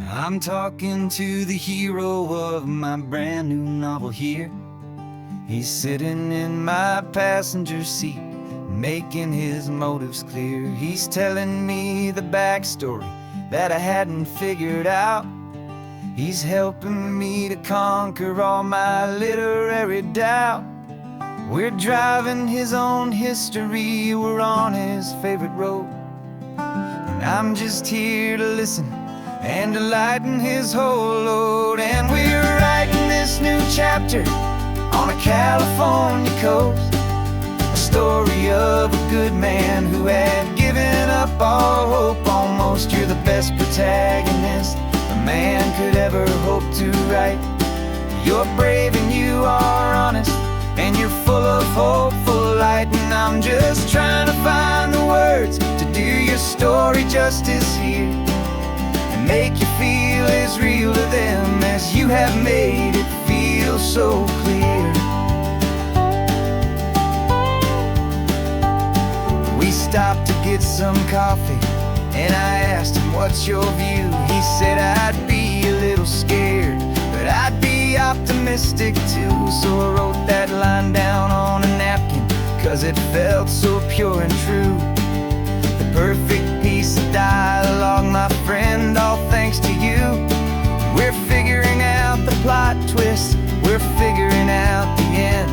I'm talking to the hero of my brand new novel here. He's sitting in my passenger seat, making his motives clear. He's telling me the backstory that I hadn't figured out. He's helping me to conquer all my literary doubt. We're driving his own history, we're on his favorite road, and I'm just here to listen and to lighten his whole load. And we're writing this new chapter on a California coast, a story of a good man who had given up all hope almost. You're the best protagonist a man could ever hope to write. You're brave and you are honest, and you're full of hopeful light. And I'm just trying to find the words to do your story justice here, and make you feel as real to them as you have made it feel so clear. We stopped to get some coffee, and I asked him, what's your view? He said, I'd be a little scared, but I'd be optimistic too. So I wrote that line down on a napkin, 'cause it felt so pure and true. The perfect piece of dialogue, my friend, all thanks to you. We're figuring out the plot twist, we're figuring out the end.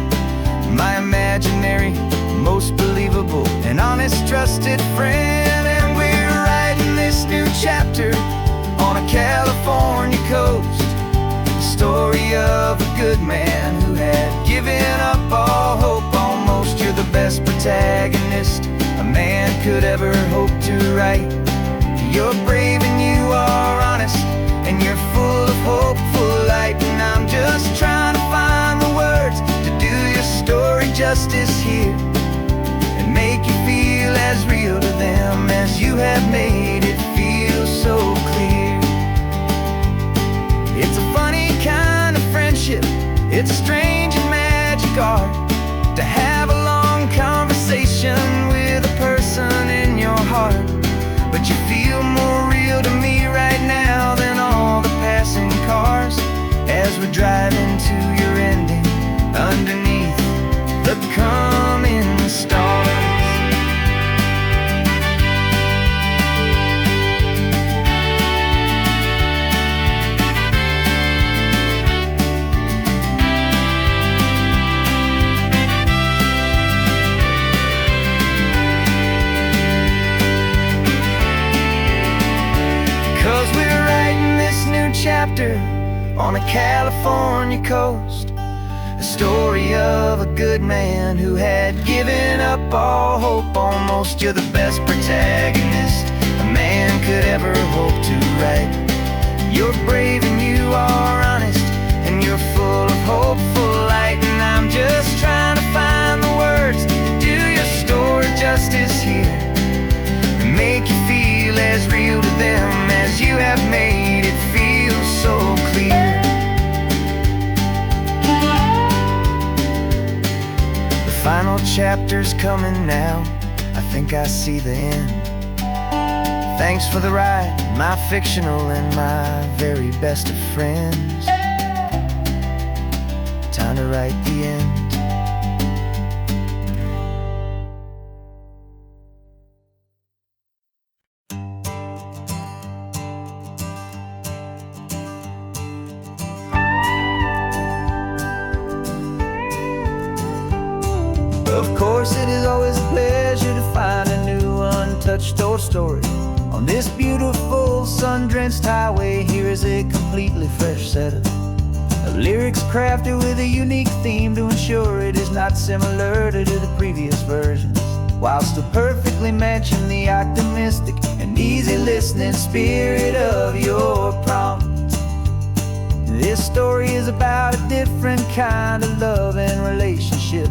My imaginary, most believable and honest trusted friend. And we're writing this new chapter on a California coast, the story of a good man who had given up all hope almost. You're the best protagonist a man could ever hope to write. You're brave and you are honest, and you're full of hopeful light. And I'm just trying to find the words to do your story justice here, and make you feel as real to them as you have made it feel so clear. It's a funny kind of friendship, it's strange and magic art to have a long conversation with a person in your heart. But you feel more real to me right now than all the passing cars, as we're driving to your ending underneath the coming stars. 'Cause we're writing this new chapter on a California coast, a story of a good man who had given up all hope almost. You're the best protagonist a man could ever hope to write. You're brave and you are honest, and you're full of hopeful light. And I'm just trying to find the words to do your story justice here, and make you feel as real to them as you have made it feel so clear. The final chapter's coming now, I think I see the end. Thanks for the ride, my fictional and my very best of friends. Time to write the end. Of course, it is always a pleasure to find a new untouched old story on this beautiful sun-drenched highway. Here is a completely fresh set of lyrics crafted with a unique theme to ensure it is not similar to the previous versions, while still perfectly matching the optimistic and easy listening spirit of your prompt. This story is about a different kind of love and relationship,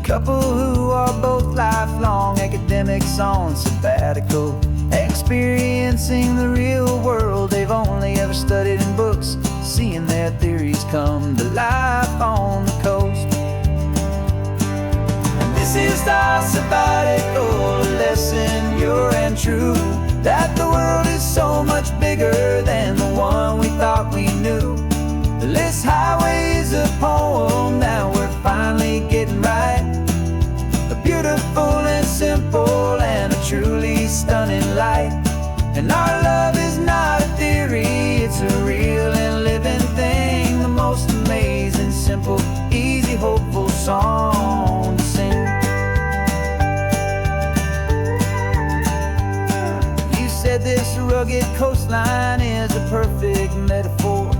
couple who are both lifelong academics on sabbatical, experiencing the real world they've only ever studied in books, seeing their theories come to life on the coast. And this is our sabbatical lesson, pure and true, that the world is so so much bigger than the one we thought we knew. This highway is a poem that we're finally getting right. A beautiful and simple and a truly stunning light. And our love is not a theory, it's a real and living thing. The most amazing, simple, easy, hopeful song to sing. You said this rugged coastline is a perfect metaphor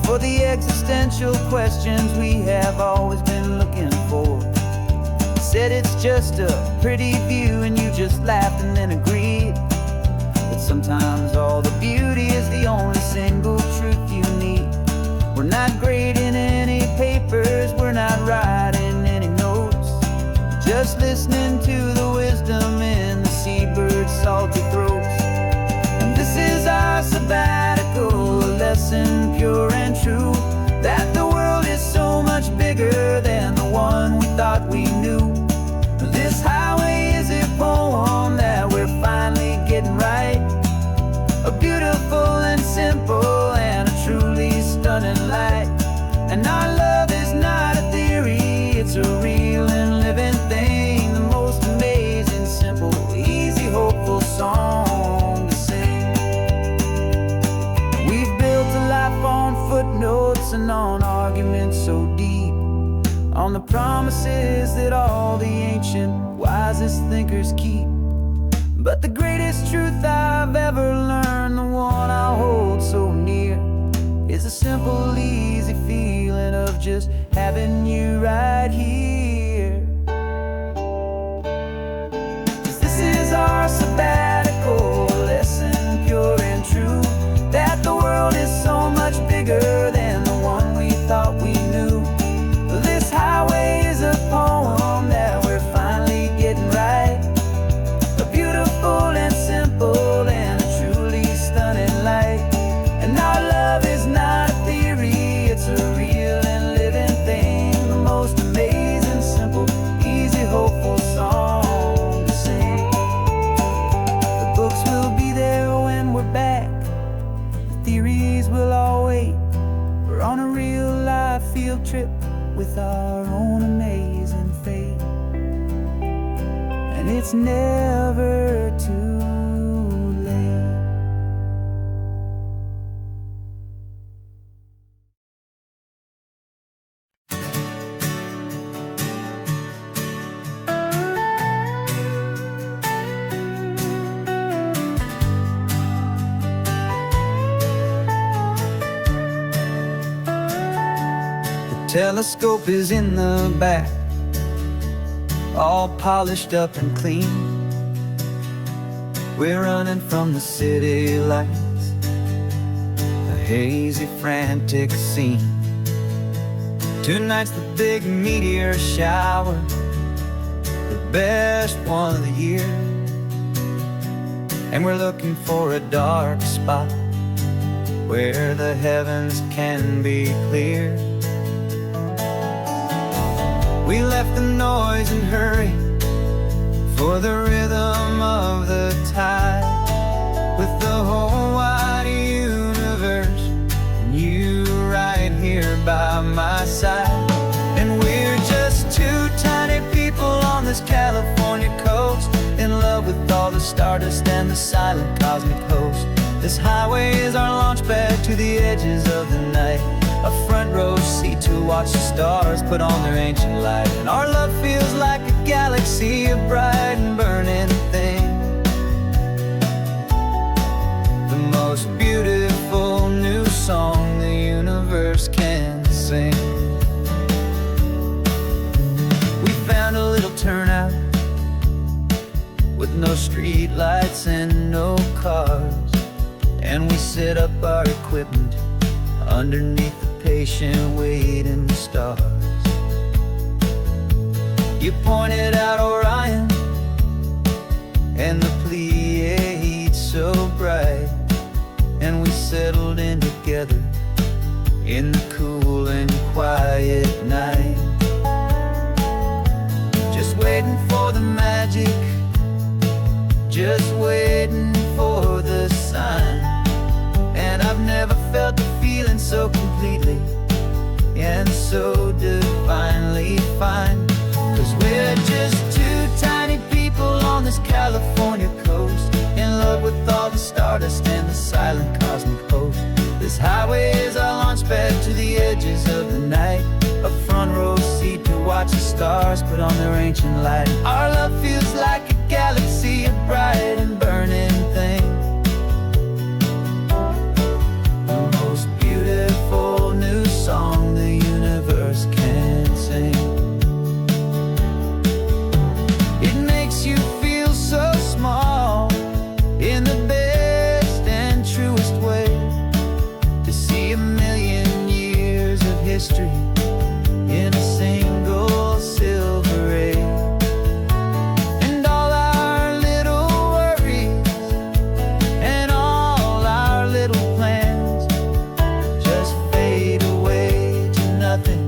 for the existential questions we have always been looking for. Said it's just a pretty view and you just laughed and then agreed that sometimes all the beauty is the only single truth you need. We're not grading any papers, we're not writing any notes, just listening to the wisdom in the seabird's salty throats. And this is our sabbatical, a lesson pure and true, that the world is so much bigger than the one we thought we knew. This highway is a poem that we're finally getting right. A beautiful and simple and a truly stunning light. And our love is not a theory, it's a real and living thing. The most amazing, simple, easy, hopeful song to sing. We've built a life on footnotes and on arguments so deep, on the promises that all the ancient, wisest thinkers keep. But the greatest truth I've ever learned, the one I hold so near, is a simple, easy feeling of just having you right here. 'Cause this is our sabbatical, lesson pure and true, that the world is so much bigger than the one we thought we knew. This highway is a poem that we're finally getting right. A beautiful and simple and a truly stunning light. And our love is not a theory, it's a real and living thing. The most amazing, simple, easy, hopeful song to sing. The books will be there when we're back, the theories will all wait. We're on a real life field trip with our own amazing fate. And it's never too late. The telescope is in the back, all polished up and clean. We're running from the city lights, a hazy, frantic scene. Tonight's the big meteor shower, the best one of the year. And we're looking for a dark spot where the heavens can be clear. We left the noise and hurry for the rhythm of the tide, with the whole wide universe and you right here by my side. And we're just two tiny people on this California coast, in love with all the stardust and the silent cosmic host. This highway is our launch pad to the edges of the night, a front row seat to watch the stars put on their ancient light. And our love feels like a galaxy, a bright and burning thing, the most beautiful new song the universe can sing. We found a little turnout with no street lights and no cars, and we set up our equipment underneath the patient waiting stars. You pointed out Orion and the Pleiades so bright, and we settled in together in the cool and quiet night, just waiting for the magic, just waiting for the sign. so completely and so divinely fine. 'Cause we're just two tiny people on this California coast, in love with all the stardust and the silent cosmic host. This highway is our launch pad to the edges of the night, a front row seat to watch the stars put on their ancient light. Our love feels like a galaxy, a bright and burning thing, the most beautiful new song the universe can sing. It makes you feel so small in the best and truest way, to see a million years of history in a single silver ray. And all our little worries and all our little plans just fade away to nothing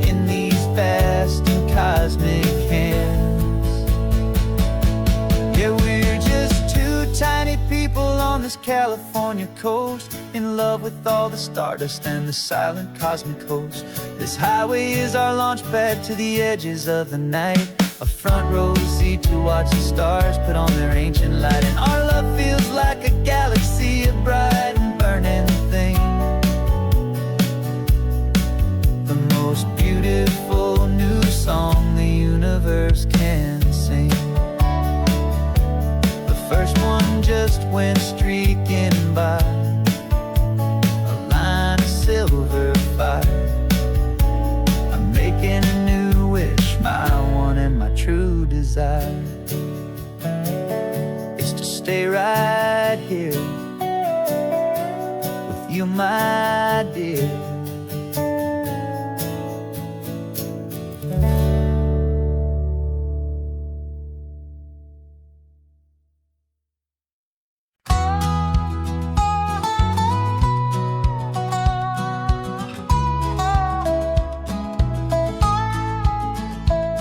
in these vast and cosmic hands. Yeah, we're just two tiny people on this California coast, in love with all the stardust and the silent cosmic host. This highway is our launch pad to the edges of the night, a front row seat to watch the stars put on their ancient light. And our love feels like a galaxy, a bright and burning thing, the most beautiful new song the universe can sing. The first one just went streaking by, a line of silver fire. I'm making a new wish, my one and my true desire is to stay right here with you, my dear.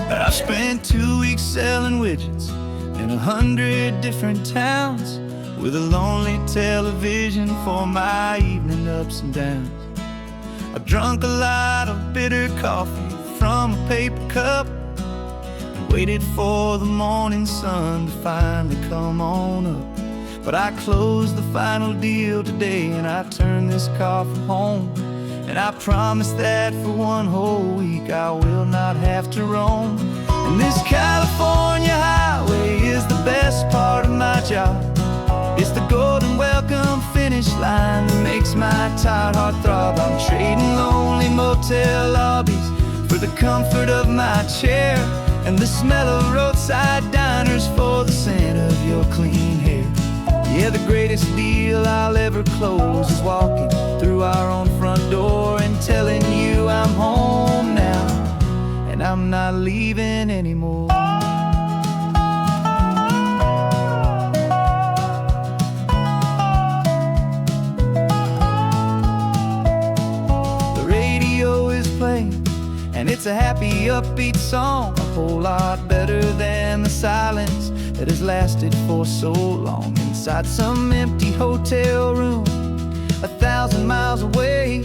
I spent 2 weeks selling widgets in 100 different towns, with a lonely television for my evening ups and downs. I drunk a lot of bitter coffee from a paper cup and waited for the morning sun to finally come on up. But I closed the final deal today, and I turned this car from home. And I promise that for one whole week I will not have to roam. And this California highway is the best part of my job. It's the golden welcome finish line that makes my tired heart throb. I'm trading lonely motel lobbies for the comfort of my chair, and the smell of roadside diners for the scent of your clean hair. Yeah, the greatest deal I'll ever close is walking through our own front door and telling you I'm home now, and I'm not leaving anymore. The radio is playing, and it's a happy, upbeat song, a whole lot better than the silence that has lasted for so long inside some empty hotel room 1,000 miles away,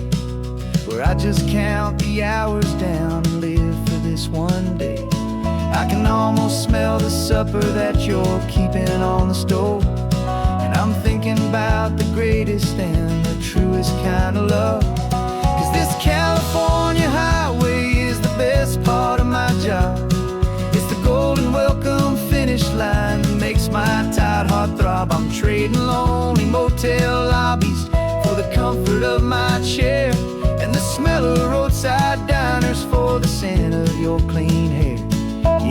where I just count the hours down and live for this one day. I can almost smell the supper that you're keeping on the stove, and I'm thinking about the greatest and the truest kind of love. 'Cause this California highway is the best part of my job. It's the golden welcome finish line that makes my tired heart throb. I'm trading lonely motel lobbies for the comfort of my chair, and the smell of roadside diners for the scent of your clean hair.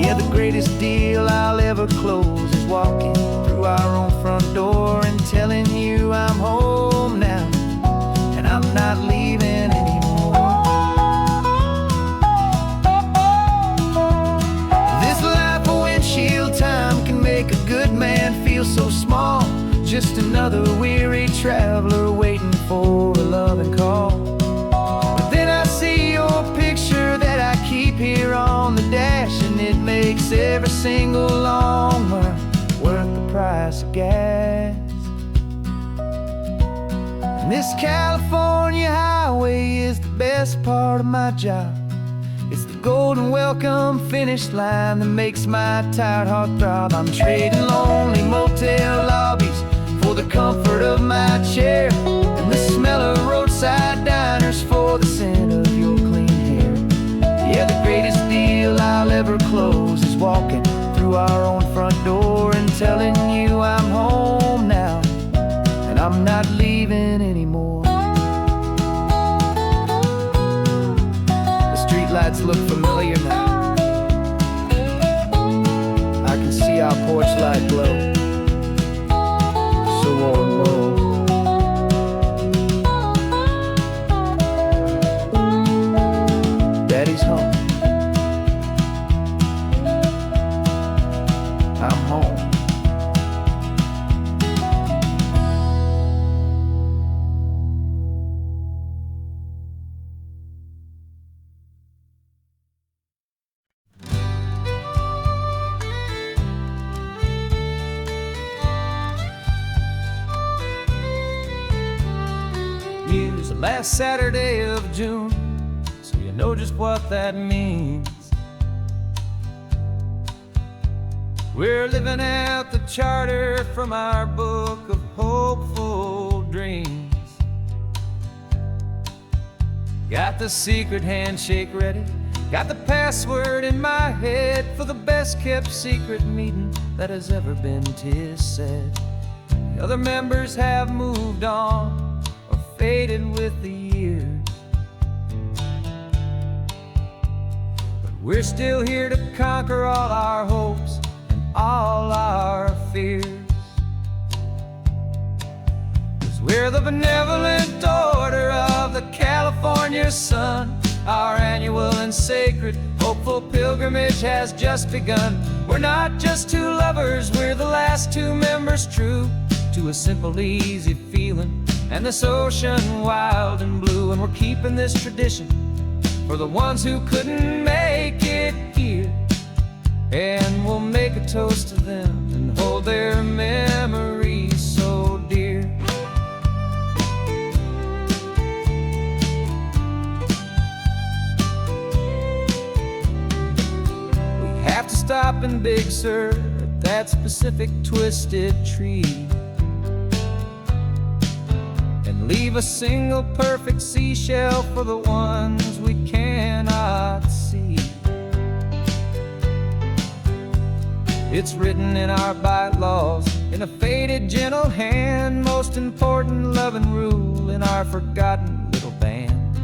Yeah, the greatest deal I'll ever close is walking through our own front door and telling you I'm home now, and I'm not leaving anymore. This life of windshield time can make a good man feel so small, just another weary traveler waiting for a loving call. But then I see your picture that I keep here on the dash, and it makes every single long mile worth the price of gas. And this California highway way is the best part of my job. It's the golden welcome finish line that makes my tired heart throb. I'm trading lonely motel lobbies for the comfort of my chair, and the smell of roadside diners for the scent of your clean hair. Yeah, the greatest deal I'll ever close is walking through our own front door and telling you I'm home now, and I'm not leaving anymore. The streetlights look familiar now. I can see our porch light glow, so warm, low. Daddy's home. I'm home. Here's the last Saturday of June, so you know just what that means. We're living out the charter from our book of hopeful dreams. Got the secret handshake ready, got the password in my head for the best kept secret meeting that has ever been, 'tis said. The other members have moved on or faded with the years, but we're still here to conquer all our hopes and all our fears. 'Cause we're the benevolent order of the California sun. Our annual and sacred hopeful pilgrimage has just begun. We're not just two lovers, we're the last two members true to a simple, easy feeling and this ocean wild and blue. And we're keeping this tradition for the ones who couldn't make it here, and we'll make a toast to them and hold their memories so dear. We have to stop in Big Sur at that specific twisted tree and leave a single perfect seashell for the ones we cannot see. It's written in our bylaws in a faded gentle hand, most important loving rule in our forgotten little band,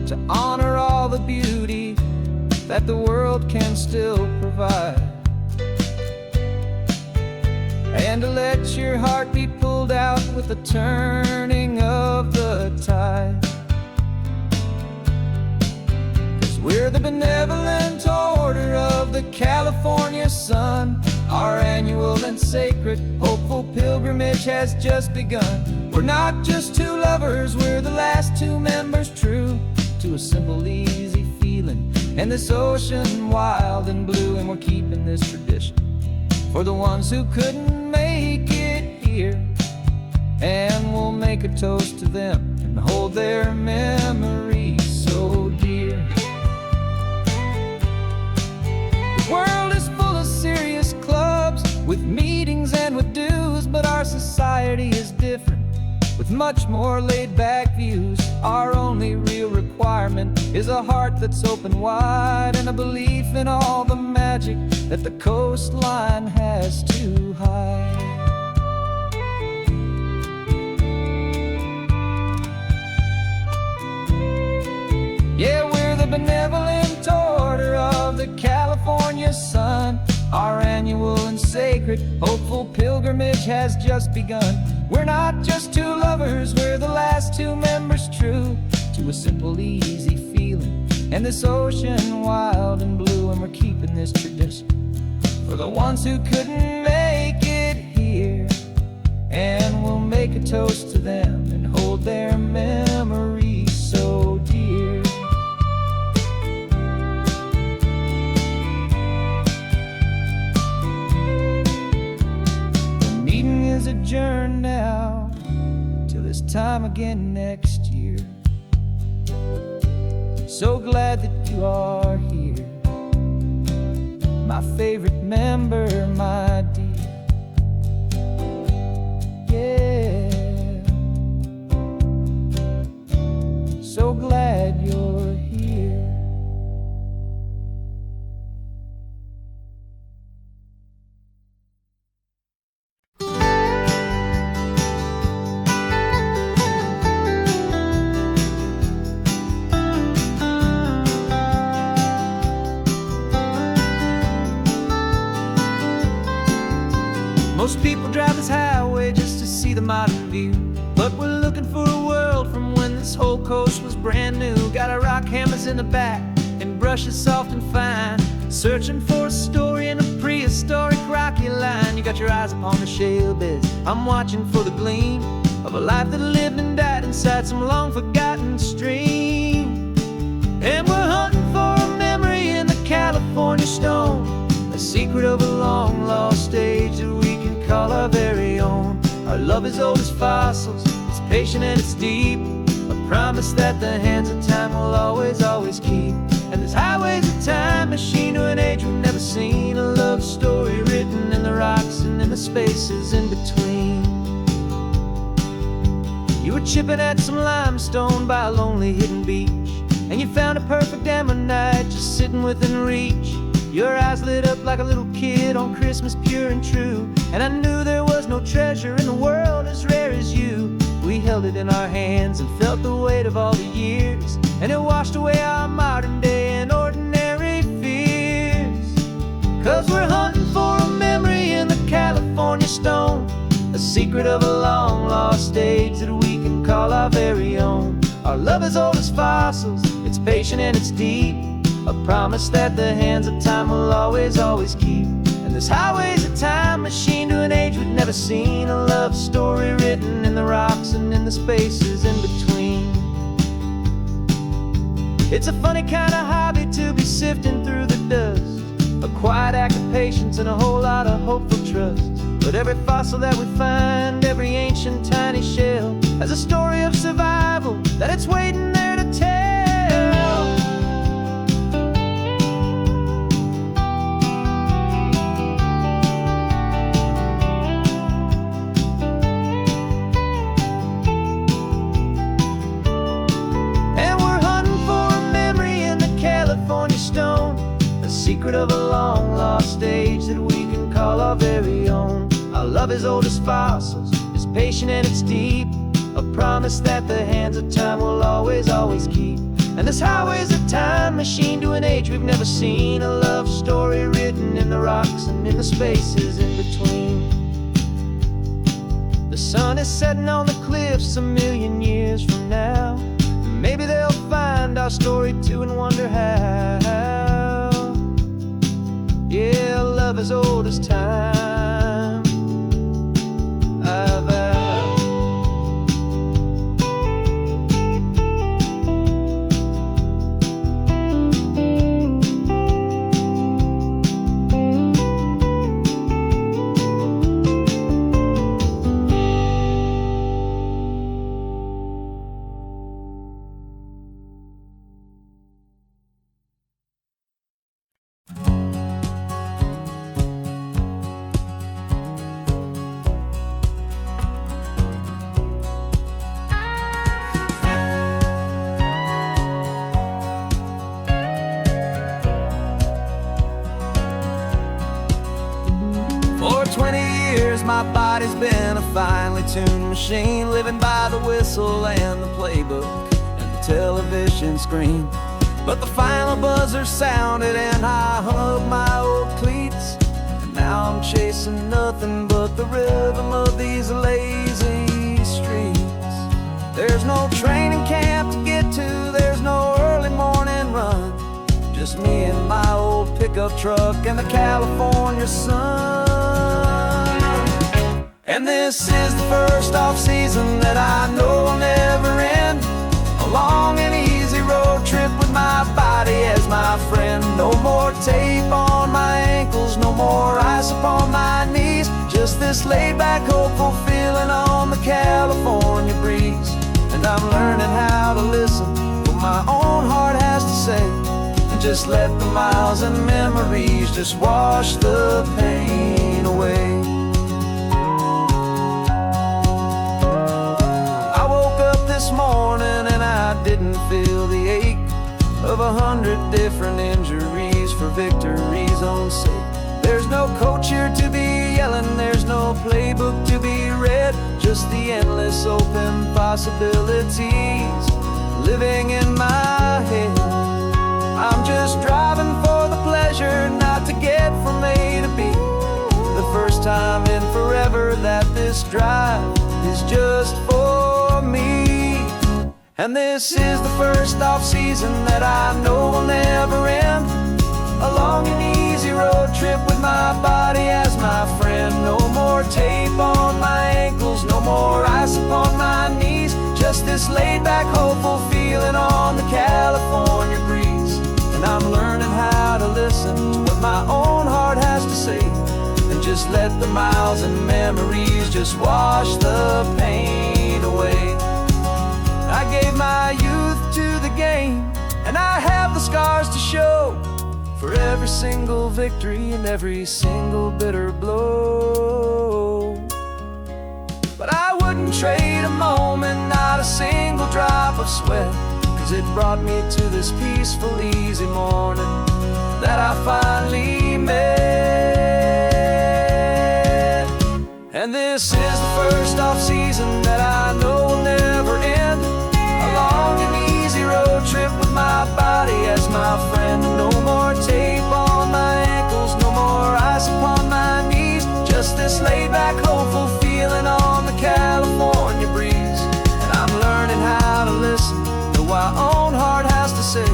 to honor all the beauty that the world can still provide, and to let your heart be pulled out with the turning of the tide. 'Cause we're the benevolent order of the California sun. Our annual and sacred hopeful pilgrimage has just begun. We're not just two lovers, we're the last two members true to a simple, easy feeling and this ocean wild and blue. And we're keeping this tradition for the ones who couldn't make it here, and we'll make a toast to them and hold their memories so dear. The world is full of serious clubs with meetings and with dues, but our society is different with much more laid-back views. Our only real requirement is a heart that's open wide and a belief in all the magic that the coastline has to hide. Yeah, we're the benevolent order of the California sun. Our annual and sacred hopeful pilgrimage has just begun. We're not just two lovers, we're the last two members true to a simple, easy feeling and this ocean wild and blue. And we're keeping this tradition for the ones who couldn't make it here, and we'll make a toast to them and hold their memories so dear. The meeting is adjourned now till this time again next year. So glad that you are here, my favorite member, my dear. Yeah, so glad you're here. Most people drive this highway just to see the modern view, but we're looking for a world from when this whole coast was brand new. Got our rock hammers in the back and brushes soft and fine, searching for a story in a prehistoric rocky line. You got your eyes upon the shale beds, I'm watching for the gleam of a life that lived and died inside some long forgotten stream. And we're hunting for a memory in the California stone, a secret of a long lost age that we can call our very own. Our love is old as fossils, it's patient and it's deep, a promise that the hands of time will always, always keep. And this highway's a time machine to an age we've never seen, a love story written in the rocks and in the spaces in between. You were chipping at some limestone by a lonely hidden beach, and you found a perfect ammonite just sitting within reach. Your eyes lit up like a little kid on Christmas, pure and true, and I knew there was no treasure in the world as rare as you. We held it in our hands and felt the weight of all the years, and it washed away our modern day and ordinary fears. 'Cause we're hunting for a memory in the California stone, a secret of a long lost age that we can call our very own. Our love is old as fossils, it's patient and it's deep, a promise that the hands of time will always, always keep. And this highway's a time machine to an age we've never seen, a love story written in the rocks and in the spaces in between. It's a funny kind of hobby to be sifting through the dust, a quiet act of patience and a whole lot of hopeful trust. But every fossil that we find, every ancient tiny shell, has a story of survival that it's waiting there to tell. Secret of a long lost age that we can call our very own. Our love is old as fossils, it's patient and it's deep, a promise that the hands of time will always, always keep. And this highway's a time machine to an age we've never seen, a love story written in the rocks and in the spaces in between. The sun is setting on the cliffs a million years from now, maybe they'll find our story too and wonder how. Yeah, love as old as time, I vow. For 20 years my body's been a finely tuned machine, living by the whistle and the playbook and the television screen. But the final buzzer sounded and I hung up my old cleats, and now I'm chasing nothing but the rhythm of these lazy streets. There's no training camp to get to, there's no early morning run, just me and my old pickup truck and the California sun. And this is the first off-season that I know will never end, a long and easy road trip with my body as my friend. No more tape on my ankles, no more ice upon my knees, just this laid-back, hopeful feeling on the California breeze. And I'm learning how to listen what my own heart has to say, and just let the miles and memories just wash the pain away. I woke up this morning and I didn't feel the ache of 100 different injuries for victory's own sake. There's no coach here to be yelling, there's no playbook to be read, just the endless open possibilities living in my head. I'm just driving for the pleasure, not to get from A to B. The first time in forever that this drive is just for me. And this is the first off-season that I know will never end. A long and easy road trip with my body as my friend. No more tape on my ankles, no more ice upon my knees. Just this laid-back, hopeful feeling on the California breeze. And I'm learning how to listen to what my own heart has to say, and just let the miles and memories just wash the pain away. I gave my youth to the game, and I have the scars to show for every single victory and every single bitter blow. But I wouldn't trade a moment, not a single drop of sweat, 'cause it brought me to this peaceful, easy morning that I finally met. And this is the first off-season that I know will never end. A long and easy road trip with my body as my friend. No more tape on my ankles, no more ice upon my knees. Just this laid-back, hopeful feeling on the California breeze. And I'm learning how to listen to what my own heart has to say,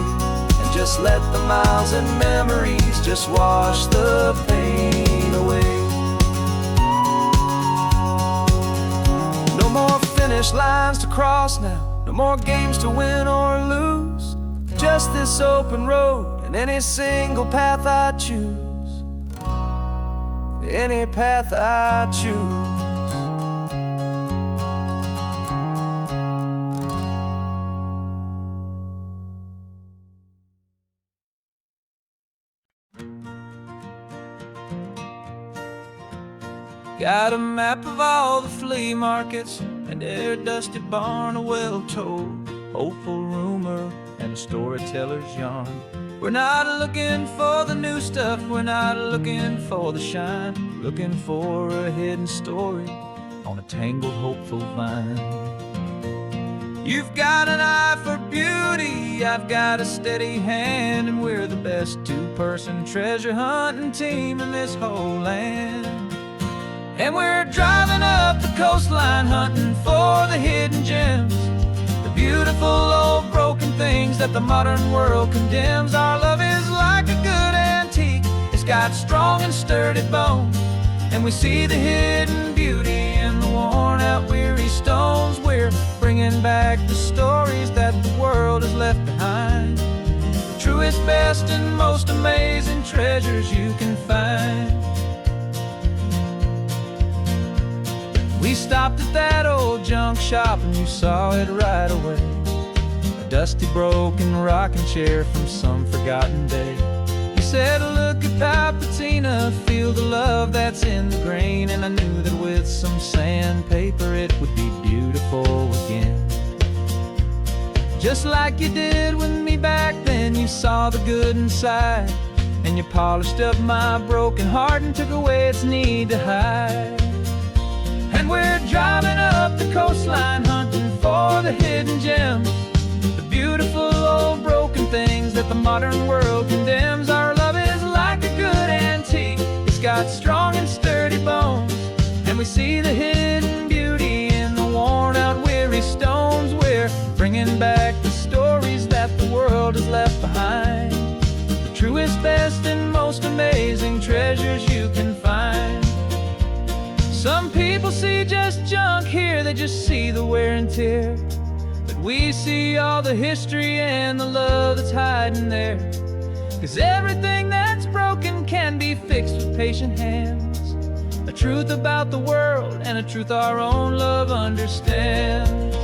and just let the miles and memories just wash the pain away. No more finish lines to cross now, no more games to win or lose. Just this open road and any single path I choose. Any path I choose. Got a map of all the flea markets and their dusty barn, a well-told, hopeful rumor and a storyteller's yarn. We're not looking for the new stuff, we're not looking for the shine, looking for a hidden story on a tangled, hopeful vine. You've got an eye for beauty, I've got a steady hand, and we're the best two-person treasure hunting team in this whole land. And we're driving up the coastline hunting for the hidden gems, the beautiful old broken things that the modern world condemns. Our love is like a good antique, it's got strong and sturdy bones, and we see the hidden beauty in the worn out weary stones. We're bringing back the stories that the world has left behind, the truest, best and most amazing treasures you can find. We stopped at that old junk shop and you saw it right away, a dusty broken rocking chair from some forgotten day. You said, look at that patina, feel the love that's in the grain, and I knew that with some sandpaper it would be beautiful again. Just like you did with me back then, you saw the good inside, and you polished up my broken heart and took away its need to hide. And we're driving up the coastline hunting for the hidden gems, the beautiful old broken things that the modern world condemns. Our love is like a good antique, it's got strong and sturdy bones, and we see the hidden beauty in the worn out weary stones. We're bringing back the stories that the world has left behind, the truest, best and most amazing treasures you can find. Some people see just junk here, they just see the wear and tear, but we see all the history and the love that's hiding there. 'Cause everything that's broken can be fixed with patient hands, a truth about the world and a truth our own love understands.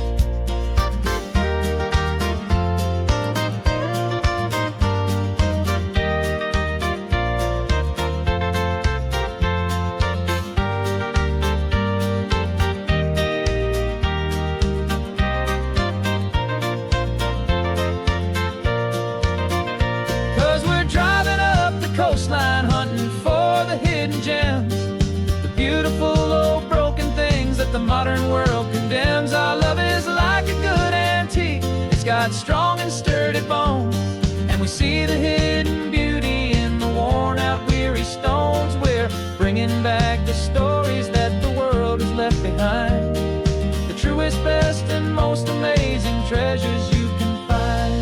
strong and sturdy bones. And we see the hidden beauty in the worn out weary stones. We're bringing back the stories that the world has left behind, the truest, best, and most amazing treasures you can find.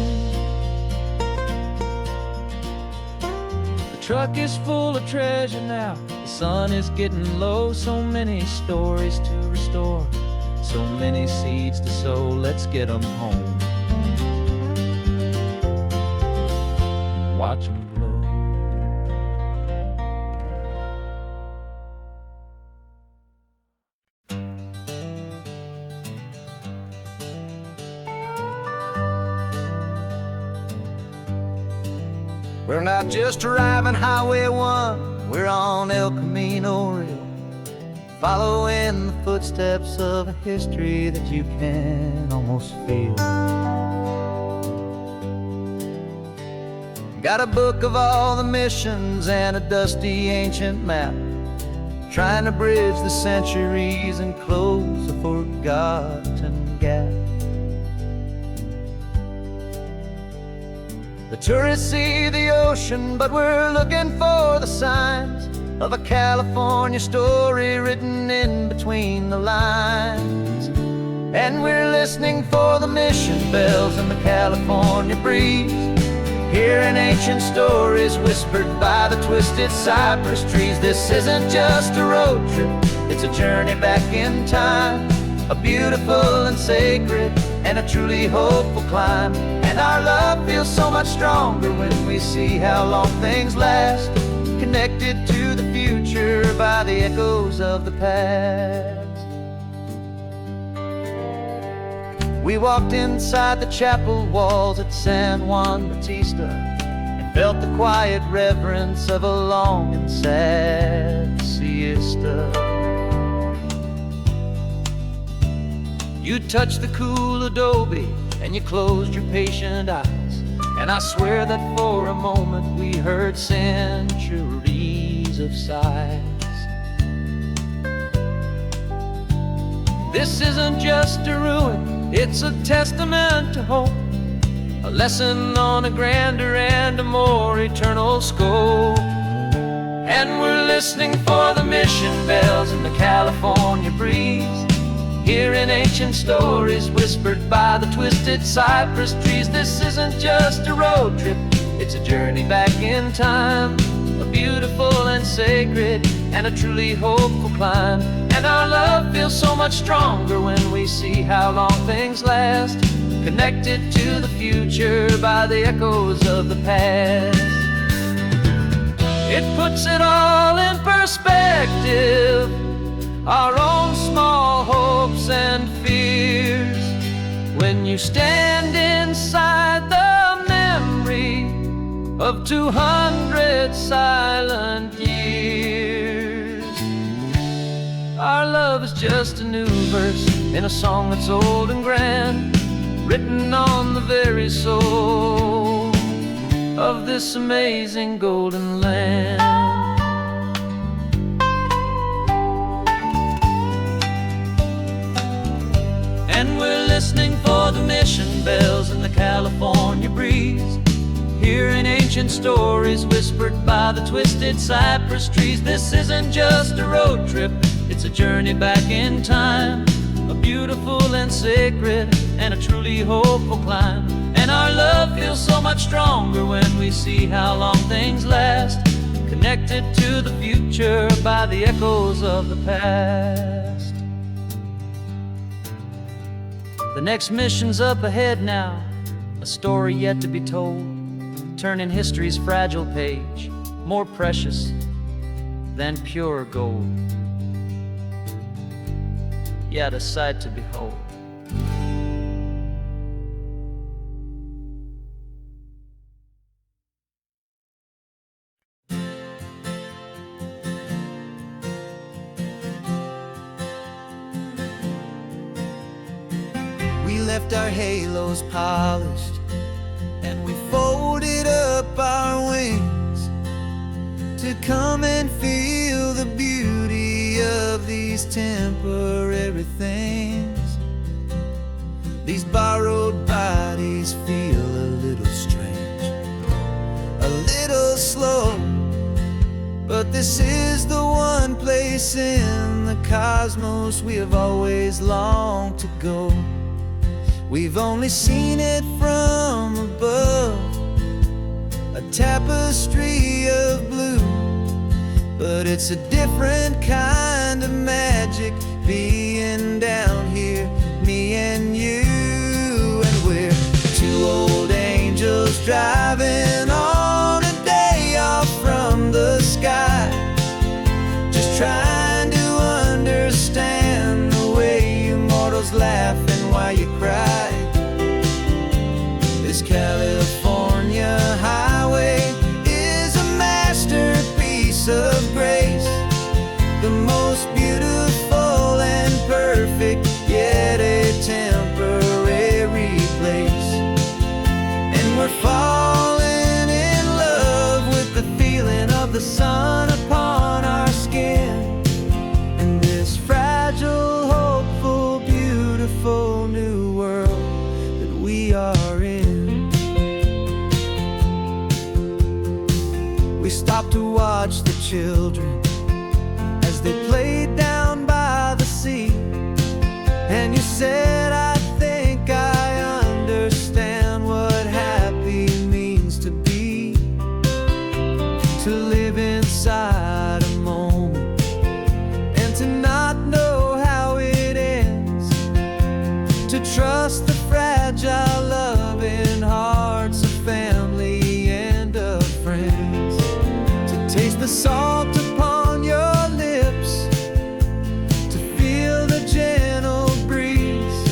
The truck is full of treasure now, the sun is getting low. So many stories to restore, so many seeds to sow. Let's get them home, watch them blow. We're not just driving Highway 1, we're on El Camino Real, following the footsteps of a history that you can almost feel. Got a book of all the missions and a dusty ancient map, trying to bridge the centuries and close a forgotten gap. The tourists see the ocean, but we're looking for the signs of a California story written in between the lines. And we're listening for the mission bells in the California breeze, hearing ancient stories whispered by the twisted cypress trees. This isn't just a road trip, it's a journey back in time, a beautiful and sacred and a truly hopeful climb. And our love feels so much stronger when we see how long things last, connected to the future by the echoes of the past. We walked inside the chapel walls at San Juan Bautista and felt the quiet reverence of a long and sad siesta. You touched the cool adobe and you closed your patient eyes, and I swear that for a moment we heard centuries of sighs. This isn't just a ruin, it's a testament to hope, a lesson on a grander and a more eternal scope. And we're listening for the mission bells in the California breeze, hearing ancient stories whispered by the twisted cypress trees. This isn't just a road trip, it's a journey back in time, a beautiful and sacred and a truly hopeful climb. And our love feels so much stronger when we see how long things last, connected to the future by the echoes of the past. It puts it all in perspective, our own small hopes and fears, when you stand inside the memory of 200 silent years. Our love is just a new verse in a song that's old and grand, written on the very soul of this amazing golden land. And we're listening for the mission bells in the California breeze, hearing ancient stories whispered by the twisted cypress trees. This isn't just a road trip, it's a journey back in time, a beautiful and sacred and a truly hopeful climb. And our love feels so much stronger when we see how long things last, connected to the future by the echoes of the past. The next mission's up ahead now, a story yet to be told, turning history's fragile page more precious than pure gold. Yet a sight to behold. We left our halos polished and we folded up our wings to come and feel the beauty of these temporary things, these borrowed bodies days feel a little strange, a little slow. But this is the one place in the cosmos we have always longed to go. We've only seen it from above, a tapestry of blue. But it's a different kind of magic being down here, me and you. And we're two old angels driving on a day off from the sky, just trying to understand the way you mortals laugh and why you cry. This California highway is a masterpiece of grace, the most beautiful and perfect, yet a temporary place. And we're falling in love with the feeling of the sun upon our skin, in this fragile, hopeful, beautiful new world that we are in. We stopped to watch the children as they played down by the sea, and you said, I think I understand what happy means to be, to live inside a moment and to not know how it ends, to trust the fragile loving hearts of family and of friends, to taste the salt upon your lips, to feel the gentle breeze,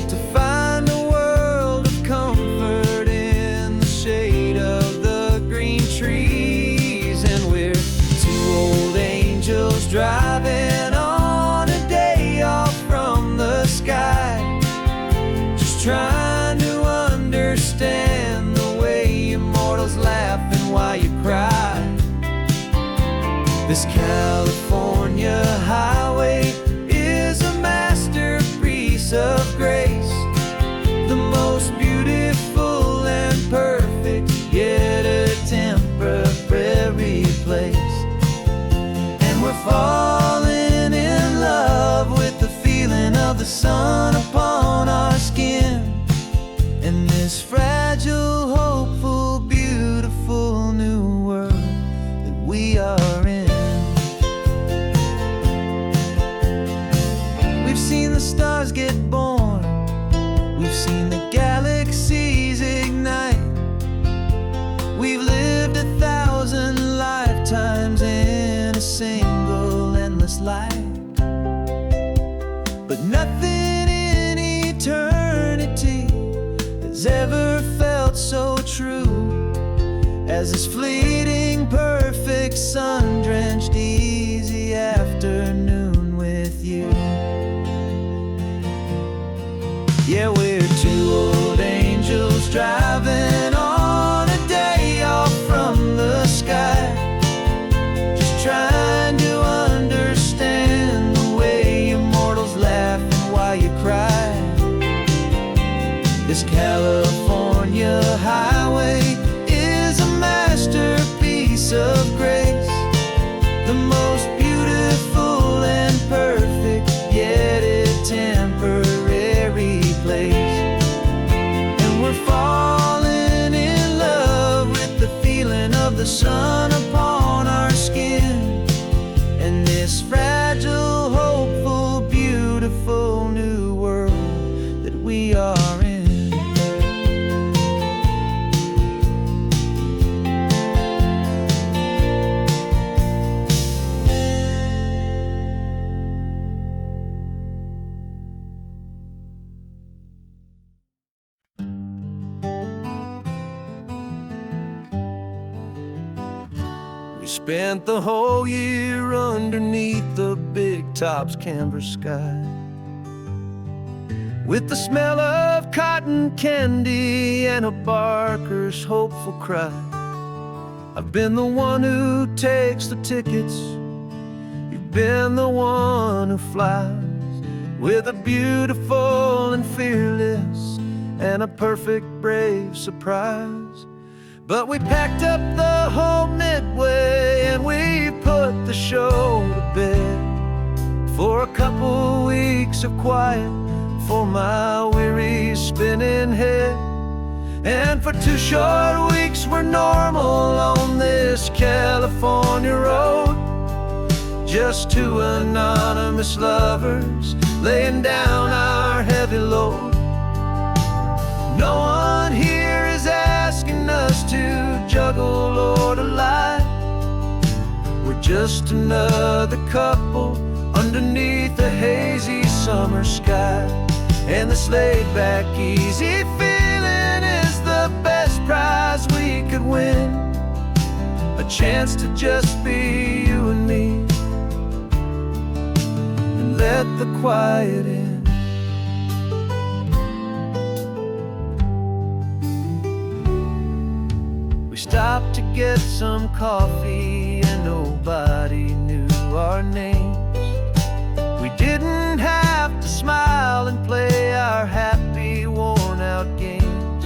to find a world of comfort in the shade of the green trees. And we're two old angels driving on a day off from the sky, just trying to understand the way immortals laugh and why you cry. This California highway is a masterpiece of grace, the most beautiful and perfect, yet a temporary place. And we're falling in love with the feeling of the sun upon our skin, in this fragile, hopeful, beautiful new world that we are in. We've seen the stars get born, we've seen the galaxies ignite, we've lived 1,000 lifetimes in a single endless life. But nothing in eternity has ever felt so true as this fleeting, perfect, sun-drenched, easy afternoon with you. Yeah, we're two old angels driving on a day off from the sky, just trying to understand the way immortals laugh and why you cry. This California highway is a masterpiece of grace, the most beautiful and perfect, yet a temporary place. And we're falling in love with the feeling of the sun upon our skin, and this fragile, hopeful, beautiful new world that we are in. We spent the whole year underneath the big top's canvas sky, with the smell of cotton candy and a barker's hopeful cry. I've been the one who takes the tickets, you've been the one who flies, with a beautiful and fearless and a perfect brave surprise. But we packed up the whole Midway and we put the show to bed for a couple weeks of quiet for my weary spinning head. And for 2 short weeks we're normal on this California road, just 2 anonymous lovers laying down our heavy load. No one here is asking us to juggle or to lie. We're just another couple underneath a hazy summer sky. And this laid-back, easy feeling is the best prize we could win. A chance to just be you and me, and let the quiet in. We stopped to get some coffee and nobody knew our names. We didn't have to smile and play our happy, worn-out games.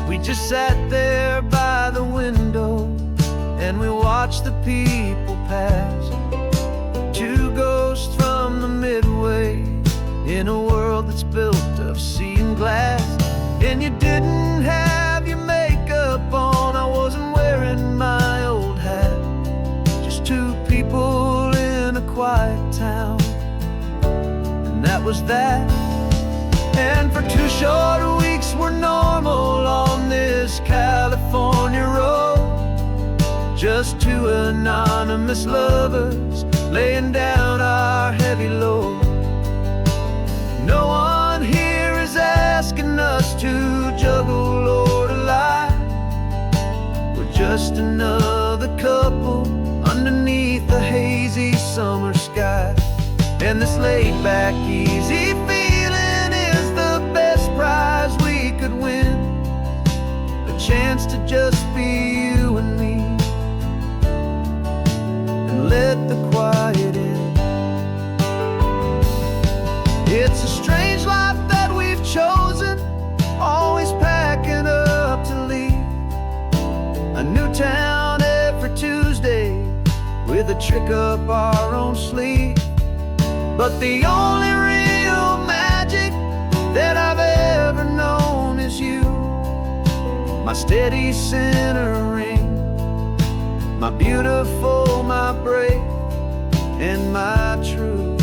We just sat there by the window and we watched the people pass. 2 ghosts from the Midway in a world that's built of sea and glass. And you didn't have your makeup on, I wasn't wearing my old hat. Just 2 people in a quiet town, and that was that. And for 2 short weeks we're normal on this California road, just 2 anonymous lovers laying down our heavy load. No one here is asking us to juggle or to lie. We're just another couple underneath the hazy summer sky. And this laid-back, easy feeling is the best prize we could win. A chance to just be you and me, and let the quiet in. It's a strange life that we've chosen, always packing up to leave. A new town every Tuesday with a trick up our own sleeve. But the only real magic that I've ever known is you, my steady centering, my beautiful, my brave, and my true.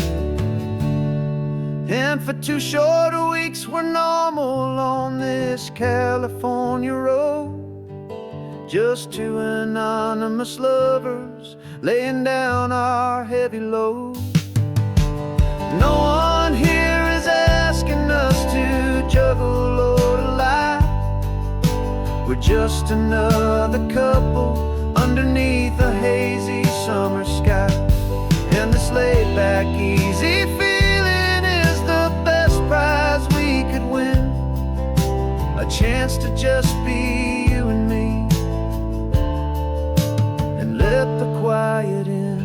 And for 2 short weeks we're normal on this California road, just 2 anonymous lovers laying down our heavy load. No one here is asking us to juggle or to lie. We're just another couple underneath a hazy summer sky. And this laid-back, easy feeling is the best prize we could win. A chance to just be you and me, and let the quiet in.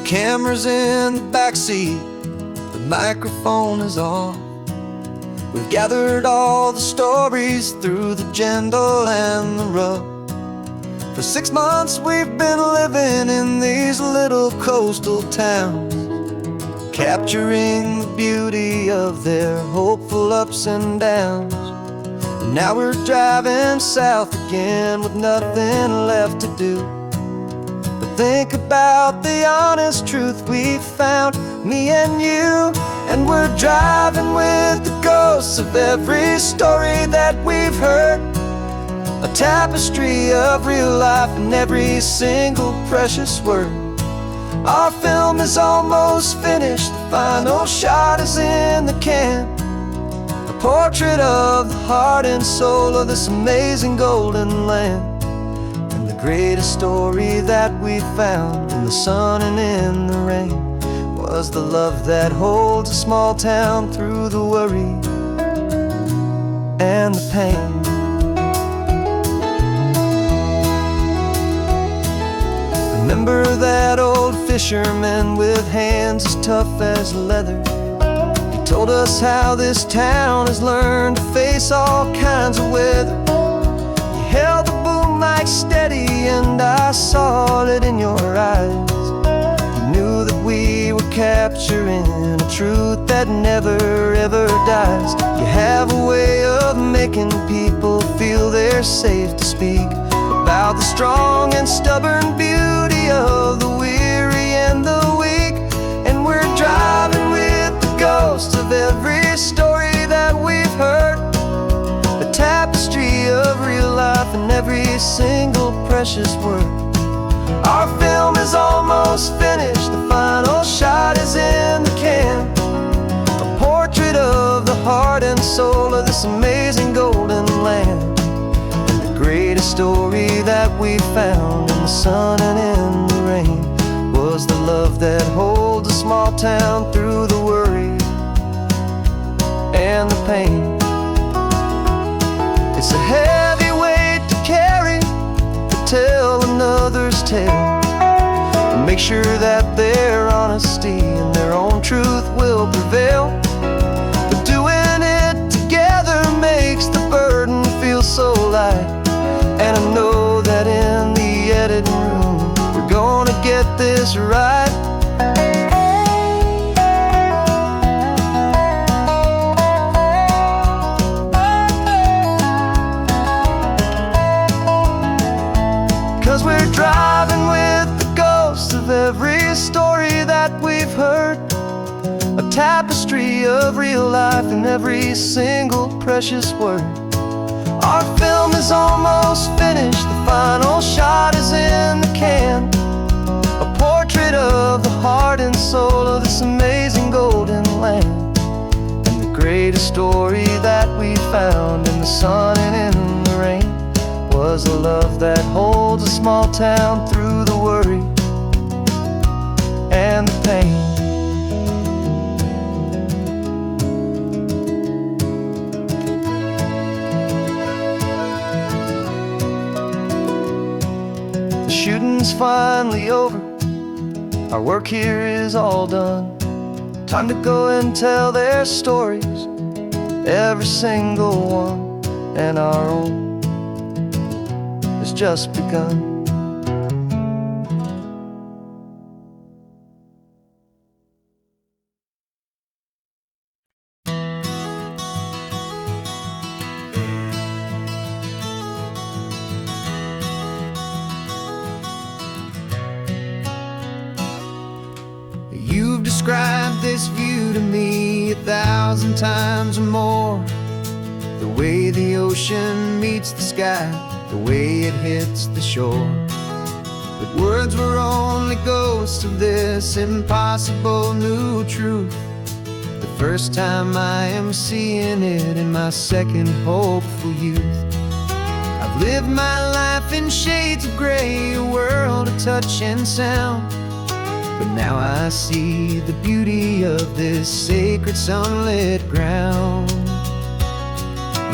Camera's in the backseat, the microphone is on. We've gathered all the stories through the gentle and the rough. For 6 months we've been living in these little coastal towns, capturing the beauty of their hopeful ups and downs. And now we're driving south again with nothing left to do. Think about the honest truth we've found, me and you. And we're driving with the ghosts of every story that we've heard, a tapestry of real life and every single precious word. Our film is almost finished, the final shot is in the can, a portrait of the heart and soul of this amazing golden land. greatest story that we found in the sun and in the rain was the love that holds a small town through the worry and the pain. Remember that old fisherman with hands as tough as leather? He told us how this town has learned to face all kinds of weather. You held the boom mic steady and I saw it in your eyes. You knew that we were capturing a truth that never ever dies. You have a way of making people feel they're safe to speak about the strong and stubborn beauty of the weary and the weak. And we're driving with the ghosts of every story that we've heard, a tapestry of real life in every single precious word. Our film is almost finished, the final shot is in the can, a portrait of the heart and soul of this amazing golden land. Greatest story that we found in the sun and in the rain was the love that holds a small town through the worry and the pain. It's a heavy weight to carry, to tell another's tale, and make sure that their honesty and their own truth will prevail. But doing it together makes the burden feel so light. And I know that in the editing room we're gonna get this right. 'Cause we're driving with the ghosts of every story that we've heard, a tapestry of real life in every single precious word. Our film is almost finished, the final shot is in the can, a portrait of the heart and soul of this amazing golden land. And the greatest story that we found in the sun and in the rain was the love that holds a small town through the worry and the pain. Shooting's finally over, our work here is all done. Time to go and tell their stories, every single one, and our own has just begun. You've described this view to me 1,000 times or more, the way the ocean meets the sky, the way it hits the shore. But words were only ghosts of this impossible new truth. The first time I am seeing it in my second hopeful youth. I've lived my life in shades of gray, a world of touch and sound, but now I see the beauty of this sacred sunlit ground.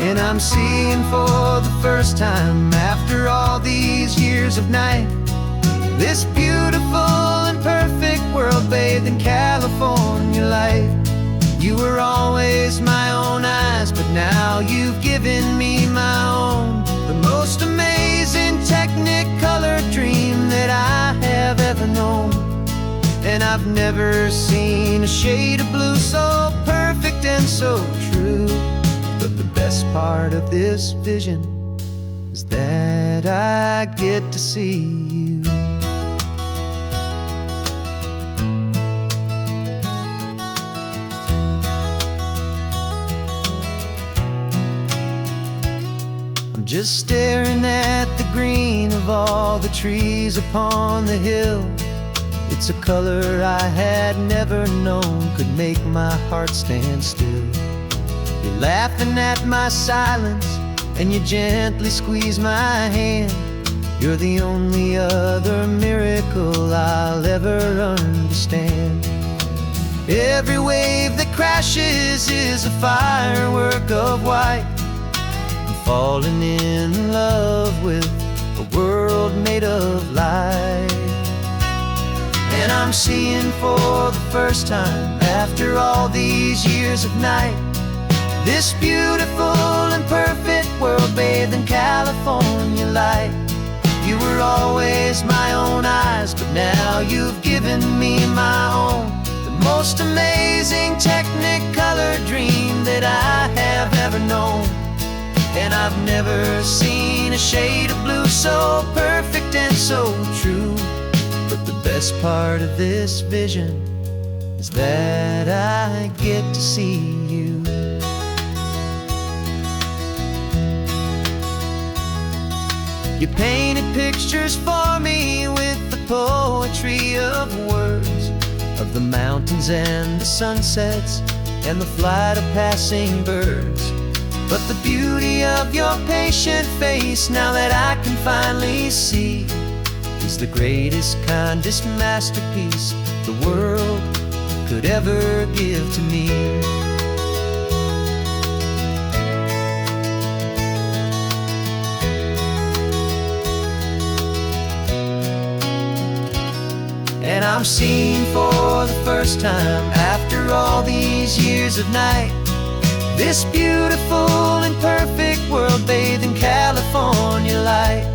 And I'm seeing for the first time, after all these years of night, this beautiful and perfect world bathed in California light. You were always my own eyes, but now you've given me my own, the most amazing technicolor dream that I have ever known. And I've never seen a shade of blue so perfect and so true. But the best part of this vision is that I get to see you. I'm just staring at the green of all the trees upon the hill. It's a color I had never known could make my heart stand still. You're laughing at my silence, and you gently squeeze my hand. You're the only other miracle I'll ever understand. Every wave that crashes is a firework of white. I'm falling in love with a world made of light. And I'm seeing for the first time, after all these years of night, this beautiful and perfect world bathed in California light. You were always my own eyes, but now you've given me my own. The most amazing Technicolor dream that I have ever known. And I've never seen a shade of blue so perfect and so true. But the best part of this vision is that I get to see you. You painted pictures for me with the poetry of words, of the mountains and the sunsets and the flight of passing birds. But the beauty of your patient face, now that I can finally see, is the greatest, kindest masterpiece the world could ever give to me. And I'm seeing for the first time, after all these years of night, this beautiful and perfect world bathed in California light.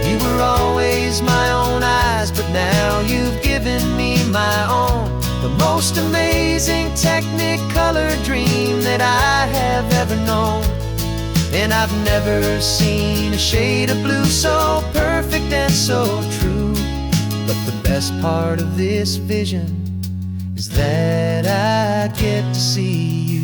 You were always my own eyes, but now you've given me my own. The most amazing Technicolor dream that I have ever known. And I've never seen a shade of blue so perfect and so true. But the best part of this vision is that I get to see you.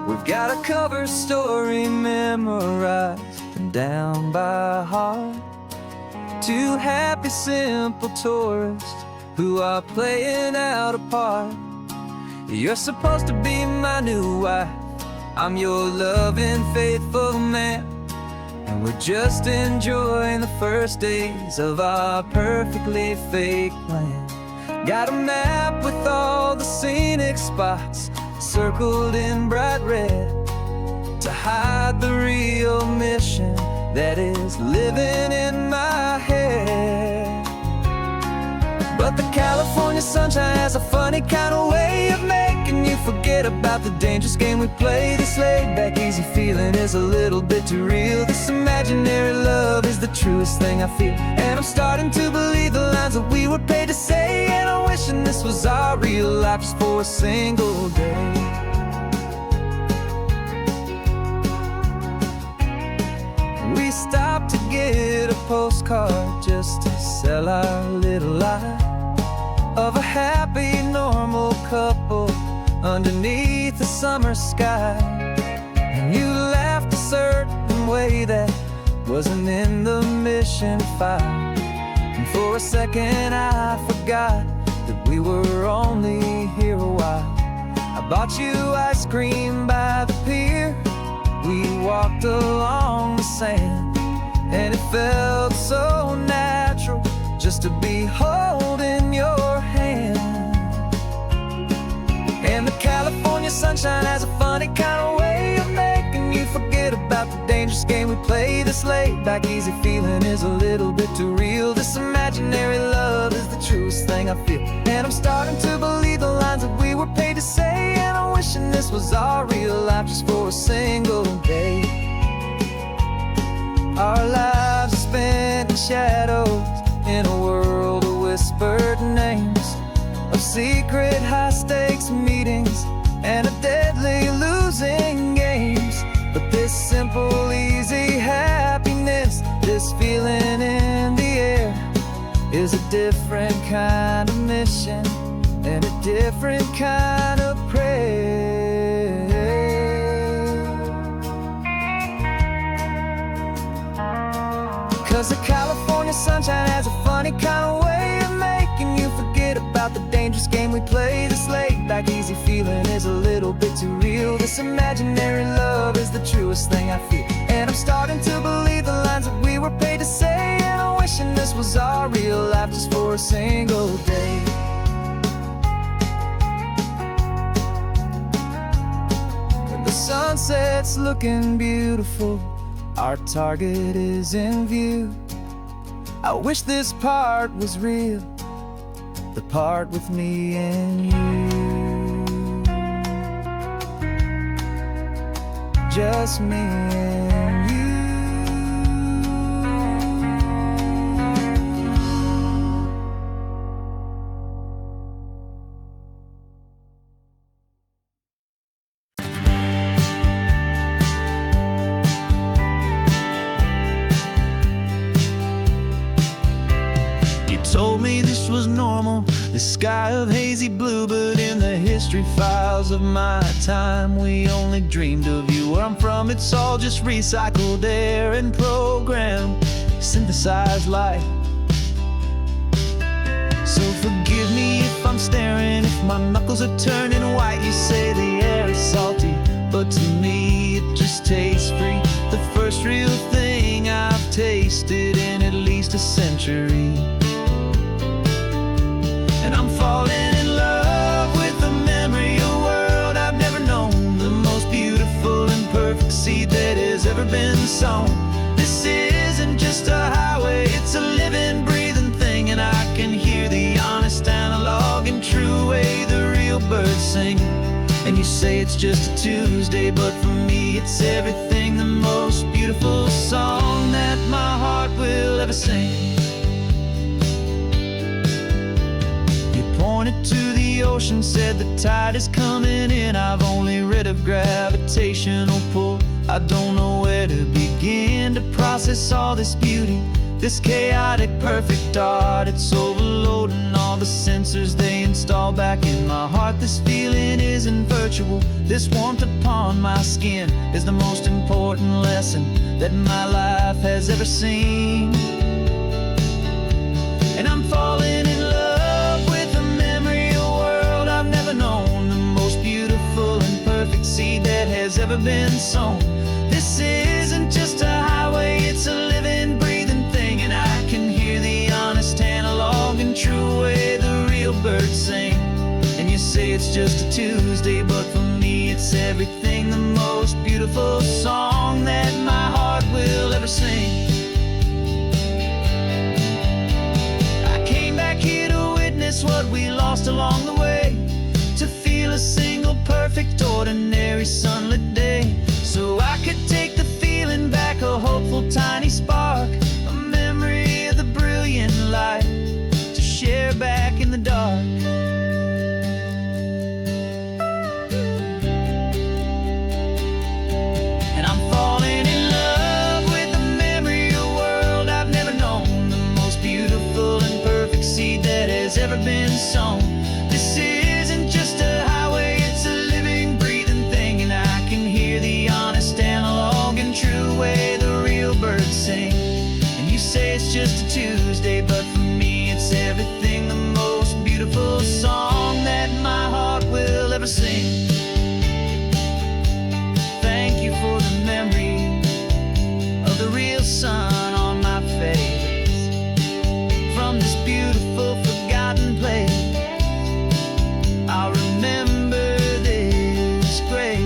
We've got a cover story memorized and down by heart. Two happy, simple tourists who are playing out a part. You're supposed to be my new wife, I'm your loving, faithful man. And we're just enjoying the first days of our perfectly fake plan. Got a map with all the scenic spots circled in bright red to hide the real mission that is living in my head. But the California sunshine has a funny kind of way of making you forget about the dangerous game we play. This laid-back, easy feeling is a little bit too real. This imaginary love is the truest thing I feel. And I'm starting to believe the lines that we were paid to say. And I'm wishing this was our real life just for a single day. We stopped to get a postcard just to sell our little lie of a happy, normal couple underneath the summer sky. And you laughed a certain way that wasn't in the mission file. And for a second I forgot that we were only here a while. I bought you ice cream by the pier. We walked along the sand, and it felt so natural just to be holding your hand. And the California sunshine has a funny kind of way of making you forget about the dangerous game we play. This laid-back, easy feeling is a little bit too real. This imaginary love is the truest thing I feel. And I'm starting to believe the lines that we were paid to say. And I'm wishing this was our real life just for a single day. Our lives are spent in shadows, in a world of whispered names, of secret high-stakes meetings and of deadly losing games. But this simple, easy happiness, this feeling in the air, is a different kind of mission and a different kind of prayer. 'Cause the California sunshine has a funny kind of way of making you forget about the dangerous game we play. This laid back easy feeling is a little bit too real. This imaginary love is the truest thing I feel. And I'm starting to believe the lines that we were paid to say. And I'm wishing this was our real life just for a single day. When the sunset's looking beautiful, our target is in view. I wish this part was real, the part with me and you. Just me and you. Told me this was normal, the sky of hazy blue, but in the history files of my time, we only dreamed of you. Where I'm from, it's all just recycled air and programmed, synthesized light. So forgive me if I'm staring, if my knuckles are turning white. You say the air is salty, but to me it just tastes free. The first real thing I've tasted in at least a century. And I'm falling in love with the memory of a world I've never known, the most beautiful and perfect seed that has ever been sown. This isn't just a highway, it's a living, breathing thing. And I can hear the honest, analog, and true way the real birds sing. And you say it's just a Tuesday, but for me it's everything, the most beautiful song that my heart will ever sing. Pointed to the ocean, said the tide is coming in. I've only read of gravitational pull. I don't know where to begin to process all this beauty, this chaotic perfect art. It's overloading all the sensors they install back in my heart. This feeling isn't virtual, this warmth upon my skin is the most important lesson that my life has ever seen. And I'm falling in love with a memory of a world I've never known, the most beautiful and perfect seed that has ever been sown. This isn't just a highway, it's a living, breathing thing. And I can hear the honest, analog, and true way the real birds sing. And you say it's just a Tuesday, but for me it's everything, the most beautiful song that my heart will ever sing. What we lost along the way, to feel a single perfect ordinary sunlit day, so I could take the feeling back, a hopeful tiny spark, a memory of the brilliant light to share back in the dark. And I'm falling in love with the memory of a world I've never known, the most beautiful and perfect seed that has ever been sown. This isn't just a highway, it's a living, breathing thing. And I can hear the honest, analog, and true way the real birds sing. And you say it's just a Tuesday, but for me it's everything, the most beautiful song that my heart will ever sing. Thank you for the memory of the real sun on my face, from this beautiful forgotten place. I'll remember this grace.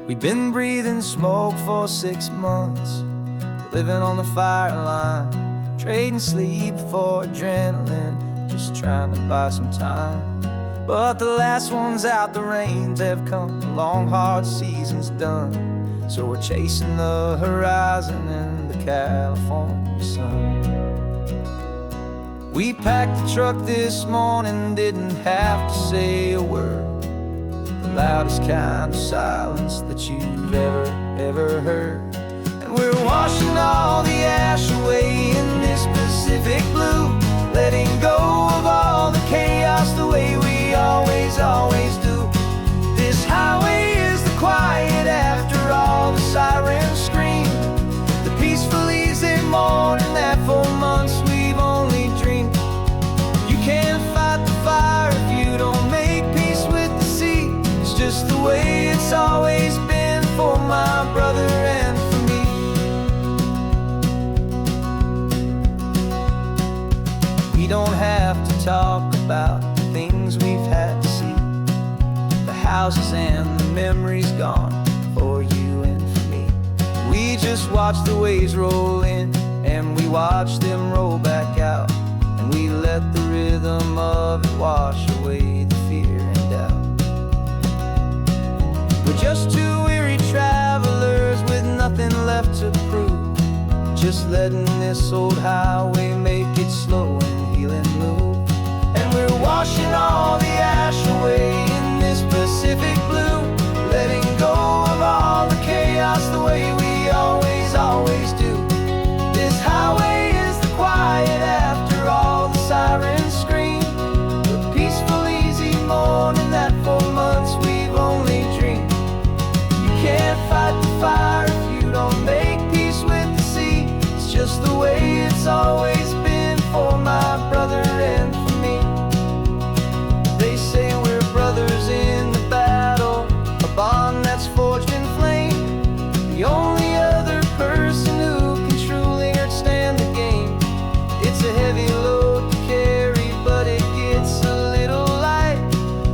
We've been breathing smoke for 6 months, living on the fire line, trading sleep for adrenaline, just trying to buy some time. But the last one's out, the rains have come, the long hard season's done, so we're chasing the horizon in the California sun. We packed the truck this morning, didn't have to say a word, the loudest kind of silence that you've ever heard. And we're washing all the ash talk about the things we've had to see, the houses and the memories gone for you and for me. We just watch the waves roll in, and we watch them roll back out, and we let the rhythm of it wash away the fear and doubt. We're just two weary travelers with nothing left to prove, just letting this old highway make its slow and healing move. And we're washing all the ash away in this Pacific blue, letting go of all the chaos the way we always, always do. This highway is the quiet after all the sirens scream, the peaceful, easy morning that for months we've only dreamed. You can't fight the fire if you don't make peace with the sea. It's just the way it's always been for my brother and for me. They say we're brothers in the battle, a bond that's forged in flame. The only other person who can truly stand the game. It's a heavy load to carry, but it gets a little light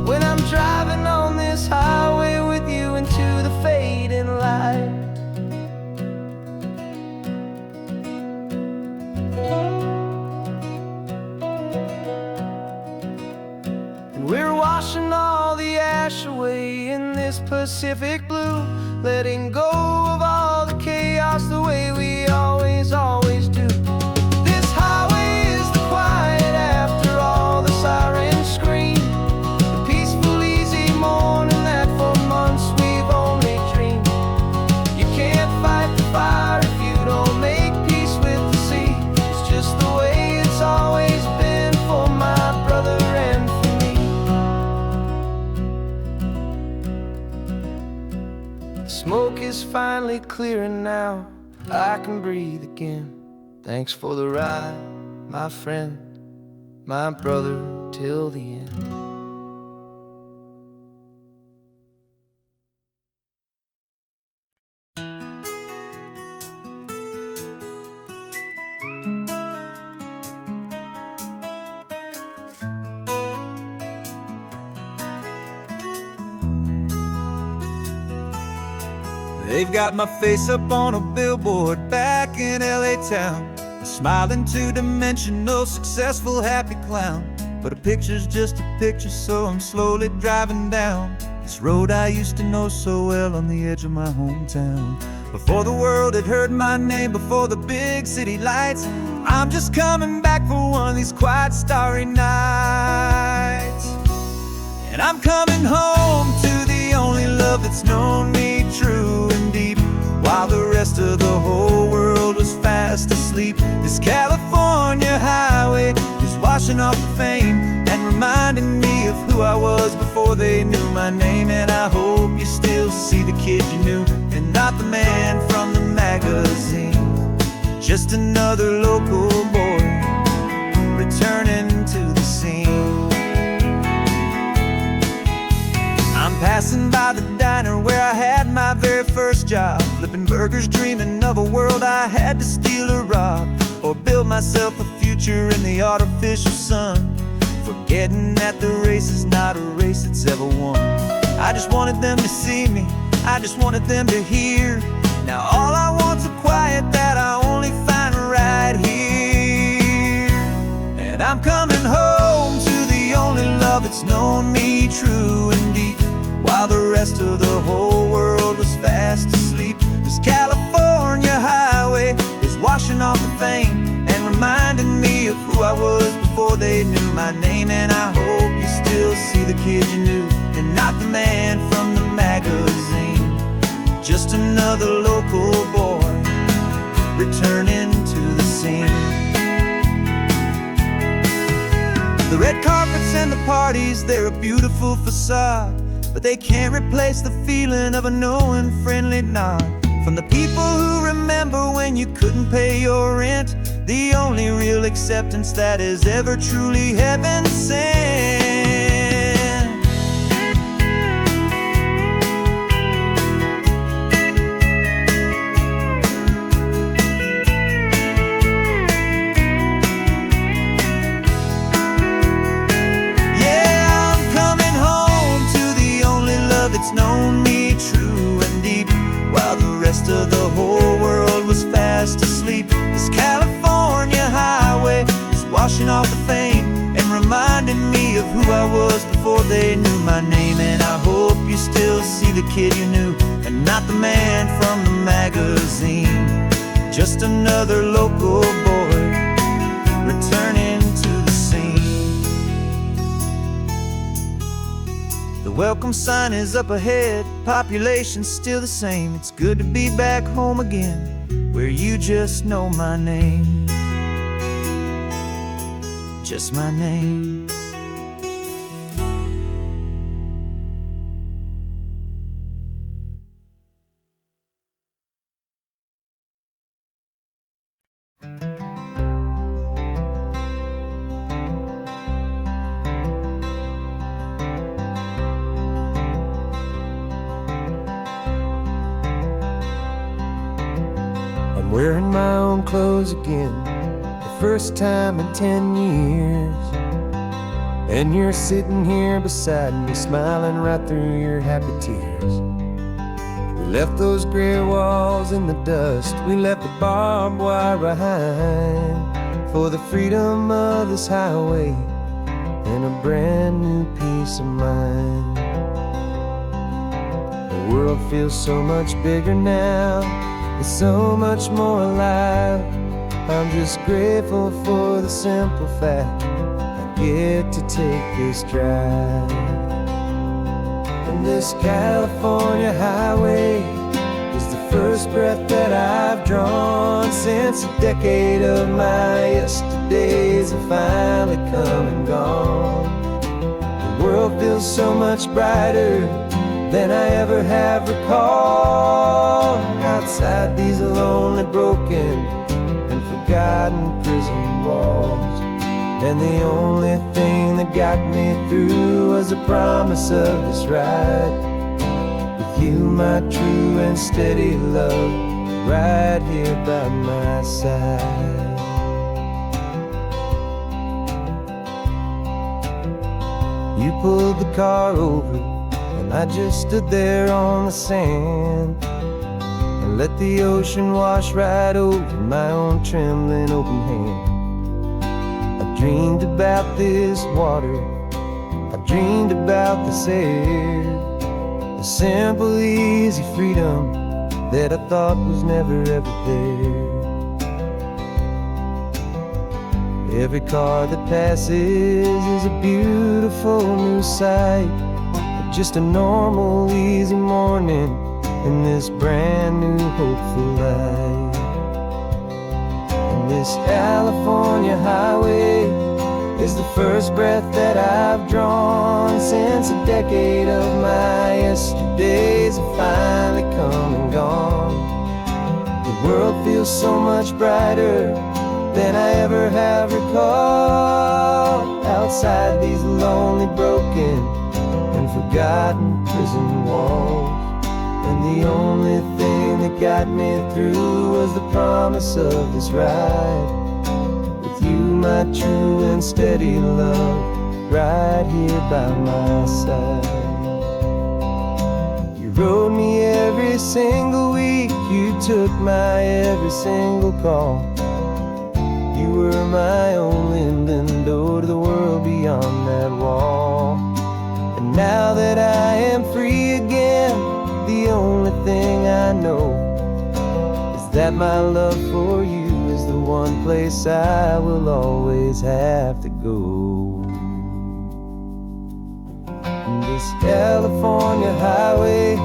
when I'm driving on this highway with you into the fading light. We're washing all the ash away in this Pacific blue, letting go of all the chaos the way we always, always do. This highway is the quiet after all the sirens scream, the peaceful, easy morning that for months we've only dreamed. You can't fight the fire if you don't make peace with the sea. It's just the way it's always been for my brother and for me. Smoke is finally clearing now, I can breathe again. Thanks for the ride, my friend, my brother till the end. They've got my face up on a billboard back in LA town, a smiling two-dimensional, successful, happy clown. But a picture's just a picture, so I'm slowly driving down this road I used to know so well on the edge of my hometown. Before the world had heard my name, before the big city lights, I'm just coming back for one of these quiet, starry nights. And I'm coming home to the only love that's known me true and deep, while the rest of the whole world was fast asleep. This California highway is washing off the fame and reminding me of who I was before they knew my name. And I hope you still see the kid you knew, and not the man from the magazine. Just another local boy returning to the scene. I'm passing by the diner where I had my very first job, flipping burgers, dreaming of a world I had to steal or rob, or build myself a future in the artificial sun, forgetting that the race is not a race that's ever won. I just wanted them to see me, I just wanted them to hear. Now all I want's a quiet that I only find right here. And I'm coming home to the only love that's known me true and deep, while the rest of the whole world was fast asleep. This California highway is washing off the fame and reminding me of who I was before they knew my name. And I hope you still see the kid you knew, and not the man from the magazine. Just another local boy returning to the scene. The red carpets and the parties, they're a beautiful facade, but they can't replace the feeling of a knowing, friendly nod from the people who remember when you couldn't pay your rent. The only real acceptance that is ever truly heaven sent. rest of the whole world was fast asleep. This California highway is washing off the fame and reminding me of who I was before they knew my name. And I hope you still see the kid you knew and not the man from the magazine. Just another local boy returning to the scene. The welcome sign is up ahead, population's still the same. It's good to be back home again, where you just know my name. Just my name. I'm wearing my own clothes again, the first time in 10 years. And you're sitting here beside me, smiling right through your happy tears. We left those gray walls in the dust, we left the barbed wire behind, for the freedom of this highway and a brand new peace of mind. The world feels so much bigger now, it's so much more alive. I'm just grateful for the simple fact I get to take this drive. And this California highway is the first breath that I've drawn since a decade of my yesterdays have finally come and gone. The world feels so much brighter than I ever have recalled. Outside these lonely, broken, and forgotten prison walls. And the only thing that got me through was the promise of this ride with you, my true and steady love, right here by my side. You pulled the car over and I just stood there on the sand and let the ocean wash right over my own trembling open hand. I dreamed about this water, I dreamed about this air, the simple, easy freedom that I thought was never ever there. Every car that passes is a beautiful new sight, just a normal, easy morning in this brand new, hopeful life. And this California highway is the first breath that I've drawn since a decade of my yesterdays have finally come and gone. The world feels so much brighter than I ever have recalled. Outside these lonely, broken, and forgotten prison walls. And the only thing that got me through was the promise of this ride with you, my true and steady love, right here by my side. You rode me every single week, you took my every single call. You were my only window to the world beyond that wall. And now that I am free again, the only thing I know is that my love for you is the one place I will always have to go. And this California highway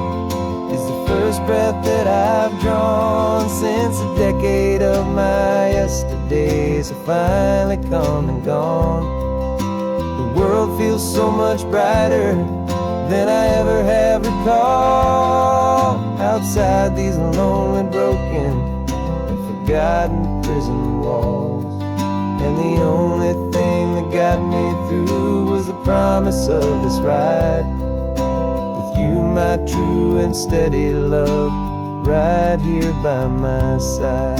is the first breath that I've drawn since a decade of my yesterdays have finally come and gone. The world feels so much brighter than I ever have recalled. Outside these lonely, broken, and forgotten prison walls. And the only thing that got me through was the promise of this ride with you, my true and steady love, right here by my side.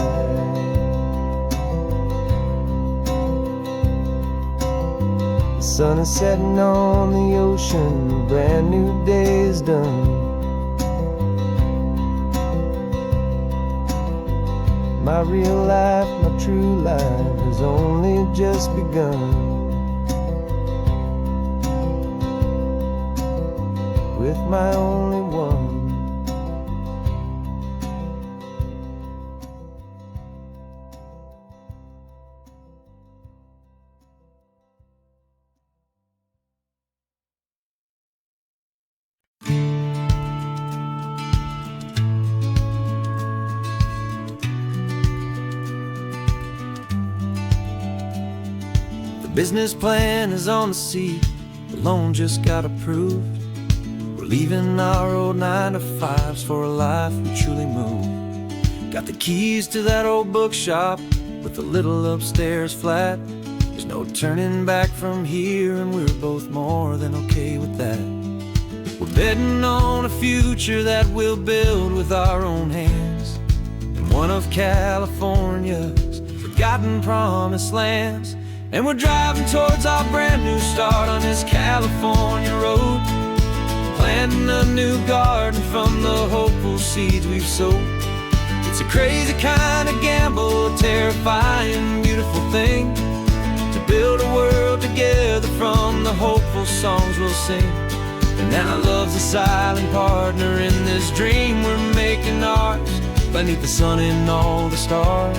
The sun is setting on the ocean, a brand new day is done. My real life, my true life has only just begun. With my only one. The business plan is on the seat, the loan just got approved. We're leaving our old 9-to-5s for a life we truly move. Got the keys to that old bookshop with the little upstairs flat. There's no turning back from here, and we're both more than okay with that. We're betting on a future that we'll build with our own hands in one of California's forgotten promised lands. And we're driving towards our brand new start on this California road, planting a new garden from the hopeful seeds we've sowed. It's a crazy kind of gamble, a terrifying, beautiful thing, to build a world together from the hopeful songs we'll sing. And now love's a silent partner in this dream we're making ours, beneath the sun and all the stars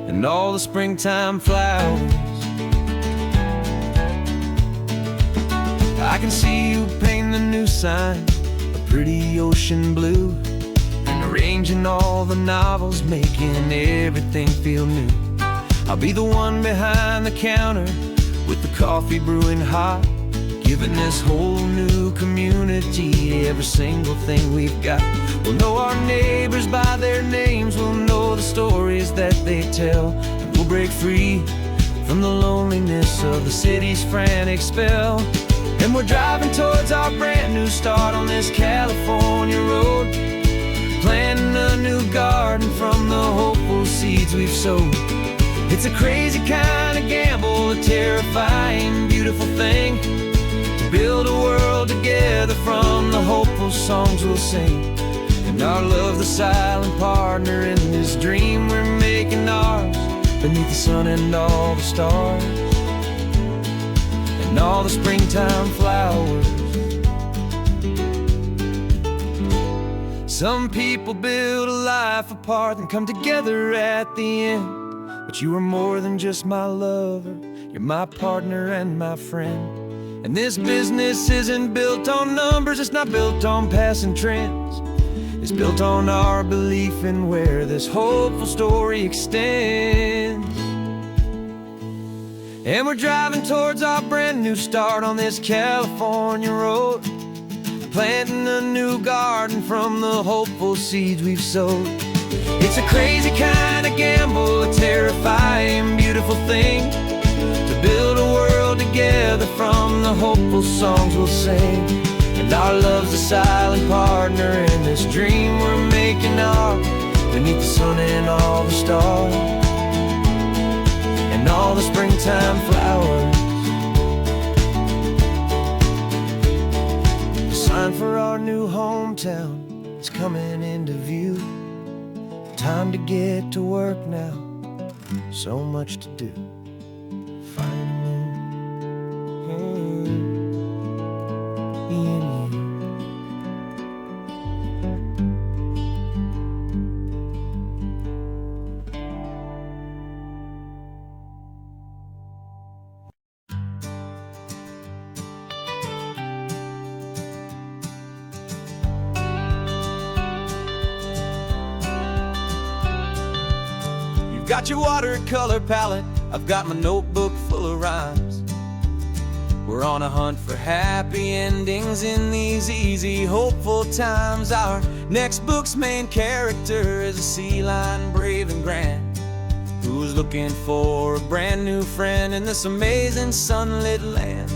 and all the springtime flowers. I can see you painting the new sign a pretty ocean blue, and arranging all the novels, making everything feel new. I'll be the one behind the counter with the coffee brewing hot, giving this whole new community every single thing we've got. We'll know our neighbors by their names, we'll know the stories that they tell, and we'll break free from the loneliness of the city's frantic spell. And we're driving towards our brand new start on this California road, planting a new garden from the hopeful seeds we've sowed. It's a crazy kind of gamble, a terrifying, beautiful thing, to build a world together from the hopeful songs we'll sing. And our love's the silent partner in this dream we're making ours, beneath the sun and all the stars and all the springtime flowers. Some people build a life apart and come together at the end, but you are more than just my lover, you're my partner and my friend. And this business isn't built on numbers, it's not built on passing trends. It's built on our belief in where this hopeful story extends. And we're driving towards our brand new start on this California road, planting a new garden from the hopeful seeds we've sowed. It's a crazy kind of gamble, a terrifying, beautiful thing, to build a world together from the hopeful songs we'll sing. And our love's a silent partner in this dream we're making ours, beneath the sun and all the stars and all the springtime flowers. The sign for our new hometown is coming into view. Time to get to work now, so much to do. Got your watercolor palette, I've got my notebook full of rhymes. We're on a hunt for happy endings in these easy, hopeful times. Our next book's main character is a sea lion, brave and grand, who's looking for a brand new friend in this amazing sunlit land.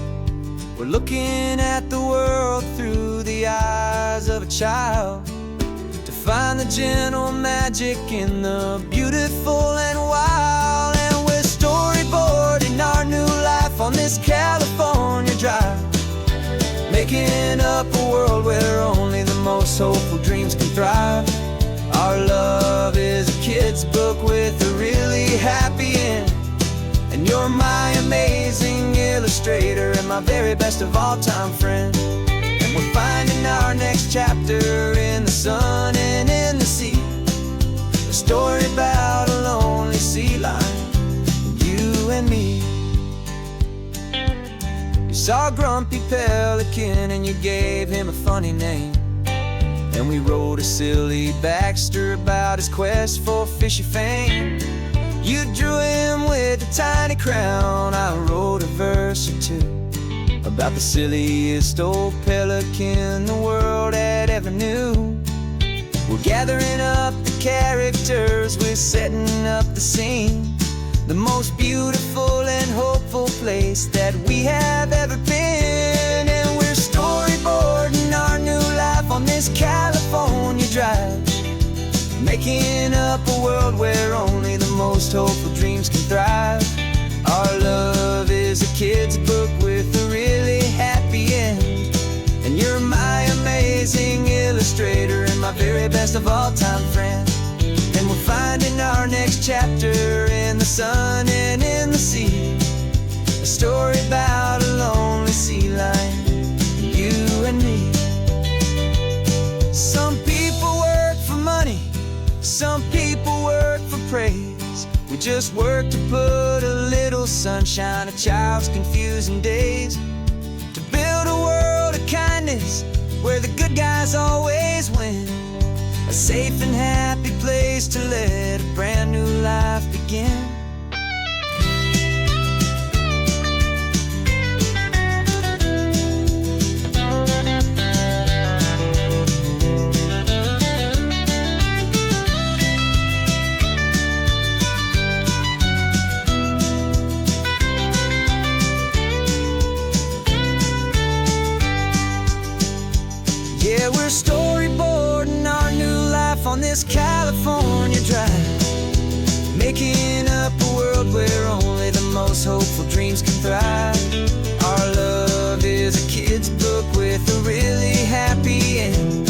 We're looking at the world through the eyes of a child, find the gentle magic in the beautiful and wild. And we're storyboarding our new life on this California drive, making up a world where only the most hopeful dreams can thrive. Our love is my very best of all time friend. And we're finding our next chapter in the sun and in the sea. A story about a lonely sea lion, you and me. You saw a grumpy pelican and you gave him a funny name. And we wrote a silly Baxter about his quest for fishy fame. You drew him with a tiny crown, I wrote a verse or two about the silliest old pelican the world had ever knew. We're gathering up the characters, we're setting up the scene, the most beautiful and hopeful place that we have ever been. And we're storyboarding our new life on this California drive, making up a world where only the most hopeful dreams can thrive. Our love is a kid's book with a really happy end. And you're my amazing illustrator and my very best of all time friend. And we're finding our next chapter in the sun and in the sea. A story about a lonely sea lion, you and me. Some people work for money, some people work for praise. We just work to put a little sunshine in a child's confusing days, to build a world of kindness where the good guys always win. A safe and happy place to let a brand new life begin. Yeah, we're storyboarding our new life on this California drive, making up a world where only the most hopeful dreams can thrive. Our love is a kid's book with a really happy end.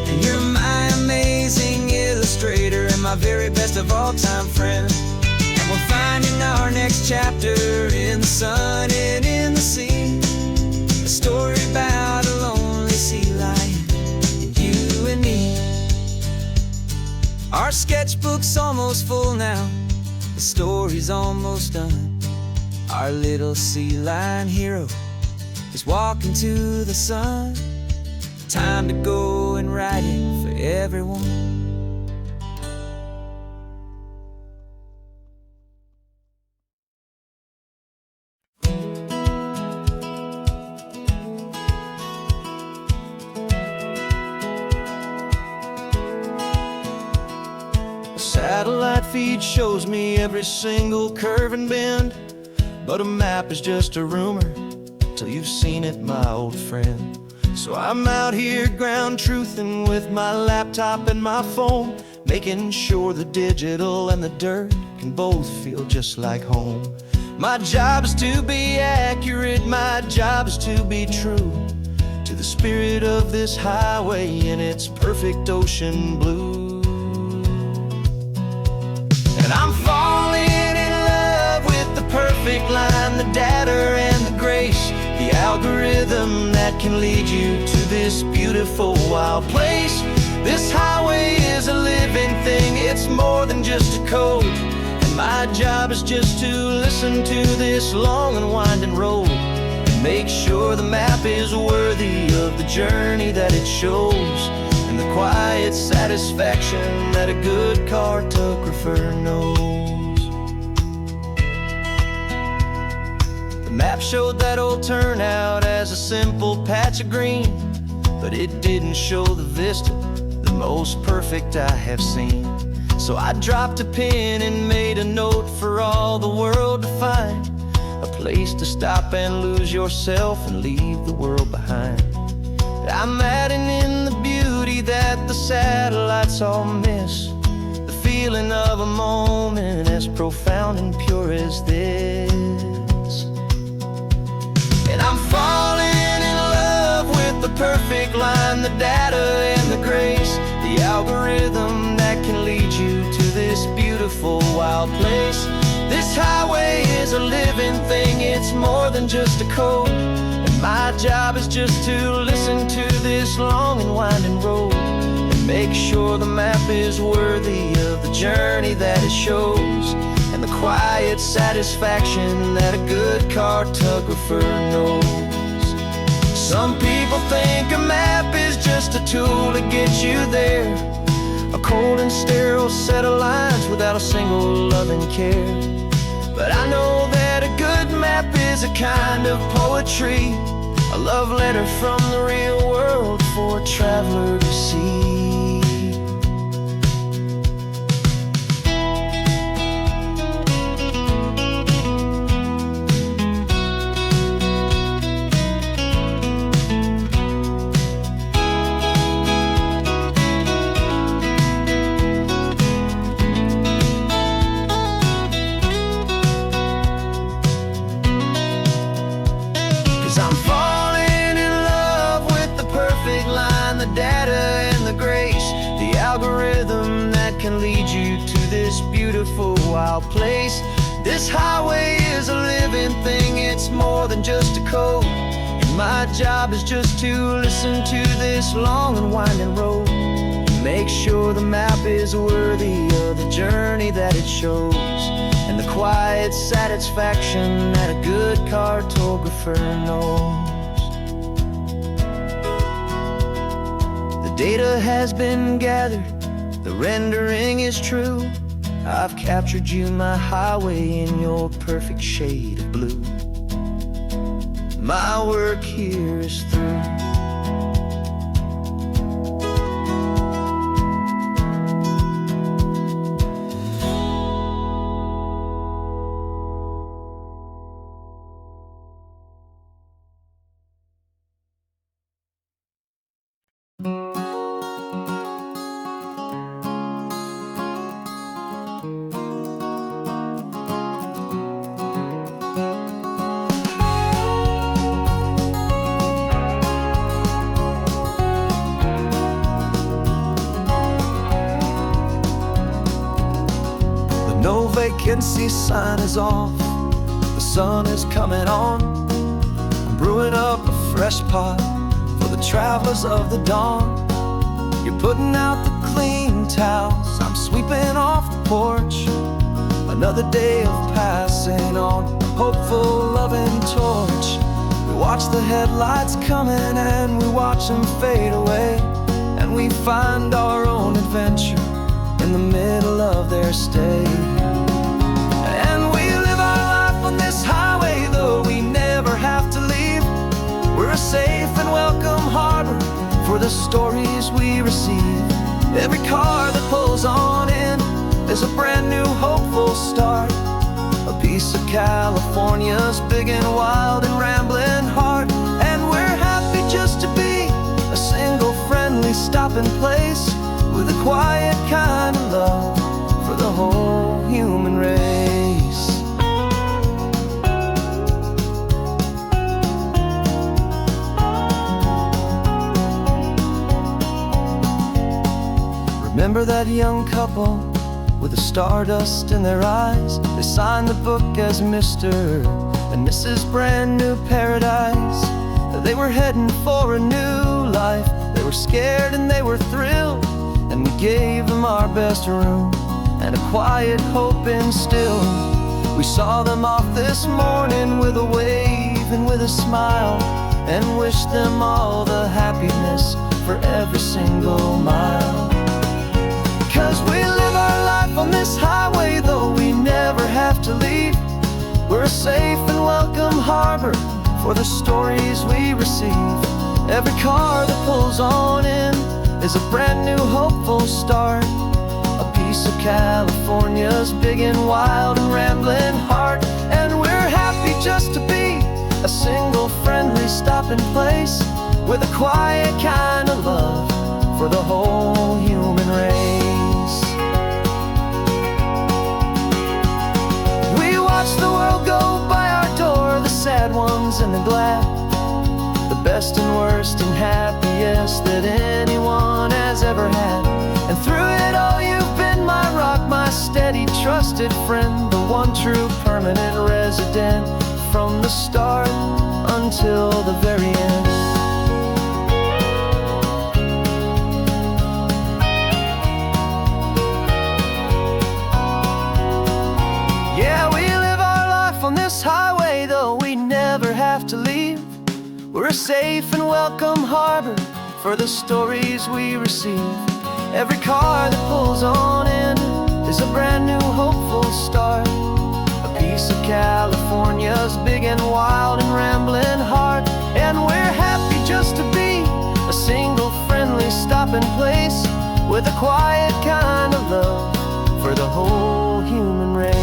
And you're my amazing illustrator and my very best of all time friend. And we're finding our next chapter in the sun and in the sea. A story about a lonely sea lion, you and me. Our sketchbook's almost full now, the story's almost done. Our little sea lion hero is walking to the sun. Time to go and write it for everyone. Satellite feed shows me every single curve and bend, but a map is just a rumor till you've seen it, my old friend. So I'm out here ground truthing with my laptop and my phone, making sure the digital and the dirt can both feel just like home. My job is to be accurate, my job is to be true to the spirit of this highway in its perfect ocean blue. And I'm falling in love with the perfect line, the data and the grace, the algorithm that can lead you to this beautiful wild place. This highway is a living thing, it's more than just a code. And my job is just to listen to this long and winding road and make sure the map is worthy of the journey that it shows, and the quiet satisfaction that a good cartographer knows. The map showed that old turnout as a simple patch of green, but it didn't show the vista, the most perfect I have seen. So I dropped a pin and made a note for all the world to find, a place to stop and lose yourself and leave the world behind. I'm adding in the beauty that the satellites all miss, the feeling of a moment as profound and pure as this. And I'm falling in love with the perfect line, the data and the grace, the algorithm that can lead you to this beautiful beautiful, wild place. This highway is a living thing, it's more than just a code. And my job is just to listen to this long and winding road and make sure the map is worthy of the journey that it shows, and the quiet satisfaction that a good cartographer knows. Some people think a map is just a tool to get you there, a cold and sterile set of lines without a single loving care. But I know that a good map is a kind of poetry, a love letter from the real world for a traveler to see. 'Cause I'm falling in love with the perfect line, the data and the grace, the algorithm that can lead you to this beautiful wild place. This highway is a living thing, it's more than just a code. And my job is just to listen to this long and winding road and make sure the map is worthy of the journey that it shows, and the quiet satisfaction that a good cartographer knows. The data has been gathered, the rendering is true. I've captured you, my highway, in your perfect shade of blue. My work here is through. No vacancy sign is off, the sun is coming on. I'm brewing up a fresh pot for the travelers of the dawn. You're putting out the clean towels, I'm sweeping off the porch. Another day of passing on, a hopeful loving torch. We watch the headlights coming and we watch them fade away, and we find our own adventure in the middle of their stay. And we live our life on this highway, though we never have to leave. We're a safe and welcome harbor for the stories we receive. Every car that pulls on in is a brand new hopeful start, a piece of California's big and wild and rambling heart. And we're happy just to be a single friendly stopping place, with a quiet kind of love for the whole human race. Remember that young couple with the stardust in their eyes? They signed the book as Mr. and Mrs. Brand New Paradise. They were heading for a new life. They were scared and they were thrilled, and we gave them our best room and a quiet hope instilled. We saw them off this morning with a wave and with a smile, and wished them all the happiness for every single mile. 'Cause we live our life on this highway, though we never have to leave. We're a safe and welcome harbor for the stories we receive. Every car that pulls on in is a brand new hopeful start, a piece of California's big and wild and rambling heart. And we're happy just to be a single friendly stopping place, with a quiet kind of love for the whole human race. We watch the world go by our door, the sad ones and the glad, the best and worst and happiest that anyone has ever had. And through it all you've been my rock, my steady trusted friend, the one true permanent resident, from the start until the very end. Yeah, we live our life on this highway, though we never have to leave. We're a safe and welcome harbor for the stories we receive. Every car that pulls on in is a brand new hopeful start, a piece of California's big and wild and rambling heart. And we're happy just to be a single friendly stopping place, with a quiet kind of love for the whole human race.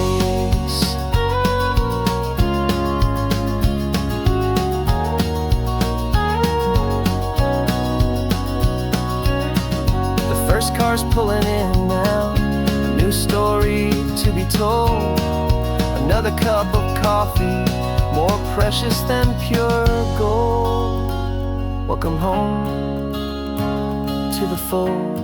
First car's pulling in now, a new story to be told. Another cup of coffee, more precious than pure gold. Welcome home to the fold.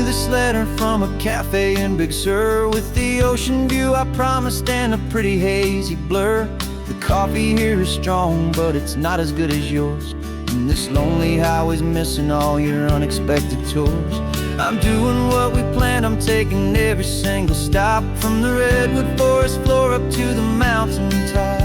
This letter from a cafe in Big Sur, with the ocean view I promised and a pretty hazy blur. The coffee here is strong, but it's not as good as yours, and this lonely highway's missing all your unexpected tours. I'm doing what we planned, I'm taking every single stop, from the redwood forest floor up to the mountain top.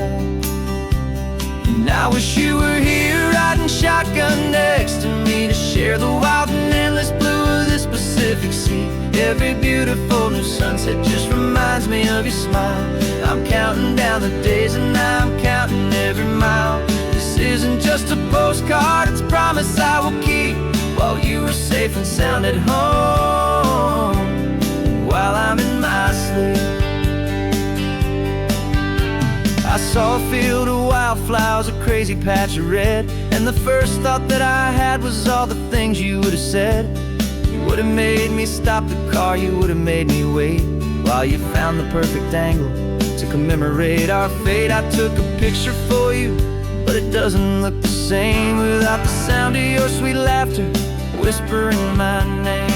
And I wish you were here riding shotgun next to me, to share the wild and endless blue of this Pacific Sea. Every beautiful new sunset just reminds me of your smile. I'm counting down the days and I'm counting every mile. This isn't just a postcard, it's a promise I will keep, while you are safe and sound at home, while I'm in my sleep. I saw a field of wildflowers, a crazy patch of red, and the first thought that I had was all the things you would have said. You would have made me stop the car, you would have made me wait, while you found the perfect angle to commemorate our fate. I took a picture for you, but it doesn't look the same without the sound of your sweet laughter whispering my name.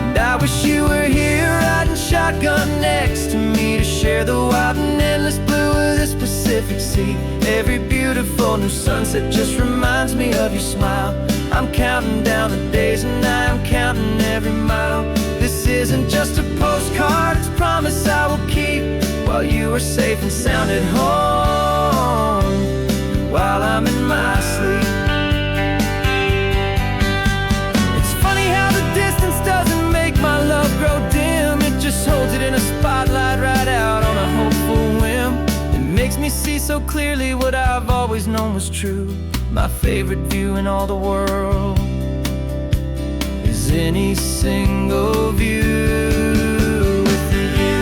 And I wish you were here riding shotgun next to me, to share the wild and endless blue of this Pacific Sea. Every beautiful new sunset just reminds me of your smile. I'm counting down the days and I'm counting every mile. This isn't just a postcard, it's a promise I will keep, while you are safe and sound at home, while I'm in my sleep. It's funny how the distance doesn't make my love grow dim, it just holds it in a spotlight right out on a hopeful whim. It makes me see so clearly what I've always known was true. My favorite view in all the world is any single view with you.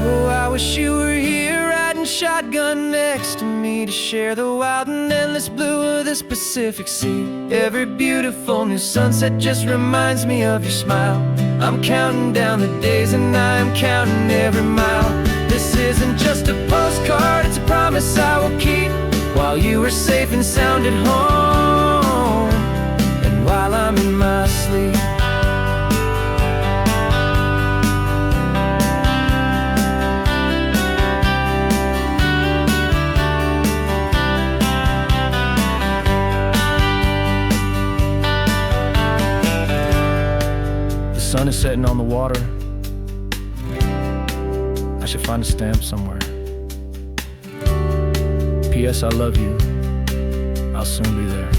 Oh, I wish you were here riding shotgun next to me, to share the wild and endless blue of this Pacific Sea. Every beautiful new sunset just reminds me of your smile. I'm counting down the days and I'm counting every mile. This isn't just a postcard, it's a promise I will keep, while you are safe and sound at home, and while I'm in my sleep. The sun is setting on the water. I should find a stamp somewhere. P.S. I love you. I'll soon be there.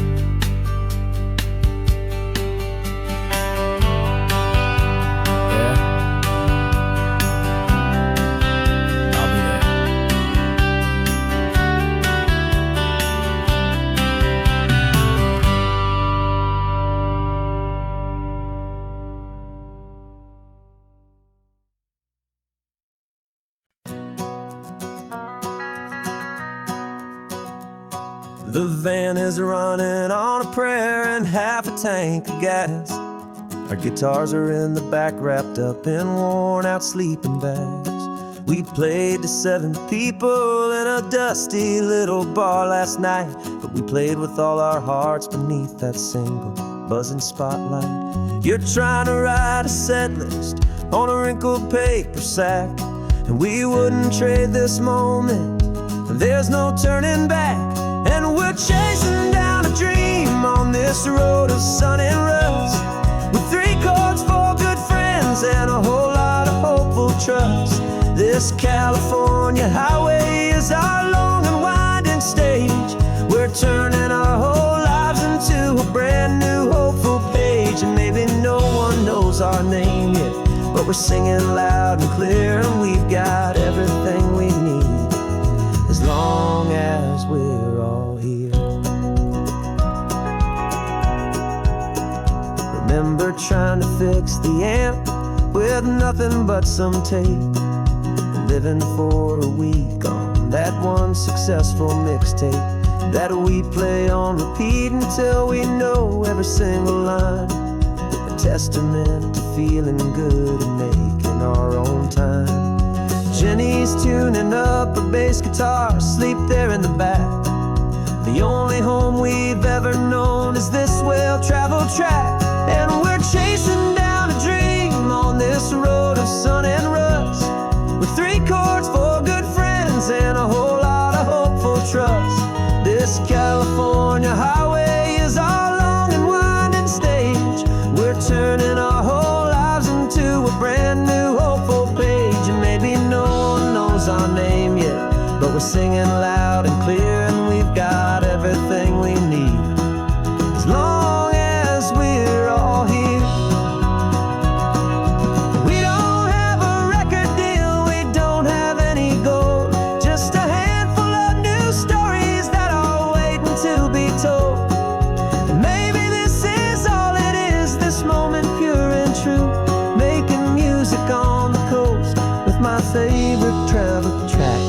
Yeah? I'll be there. The van is running on a prayer and half a tank of gas. Our guitars are in the back, wrapped up in worn-out sleeping bags. We played to 7 people in a dusty little bar last night, but we played with all our hearts beneath that single buzzing spotlight. You're trying to write a set list on a wrinkled paper sack, and we wouldn't trade this moment. There's no turning back, and we're chasing down a dream on this road of sun and rust, with 3 chords, 4 good friends, and a whole lot of hopeful trust. This California highway is our long and winding stage. We're turning our whole lives into a brand new hopeful page. And maybe no one knows our name yet, but we're singing loud and clear, and we've got everything we need, as long as we're all here. Remember trying to fix the amp with nothing but some tape, living for a week on that one successful mixtape that we play on repeat until we know every single line. A testament to feeling good and making our own time. Jenny's tuning up a bass guitar, asleep there in the back. The only home we've ever known is this well-traveled track, and we're chasing down a dream on this road of sun and rust, with 3 chords, 4 good friends, and a whole lot of hopeful trust. This California highway is our long and winding stage. We're turning our whole lives into a brand new hopeful page. And maybe no one knows our name yet, but we're singing loud and clear, and we've got everything we need, as long as we're all here. Favorite travel track.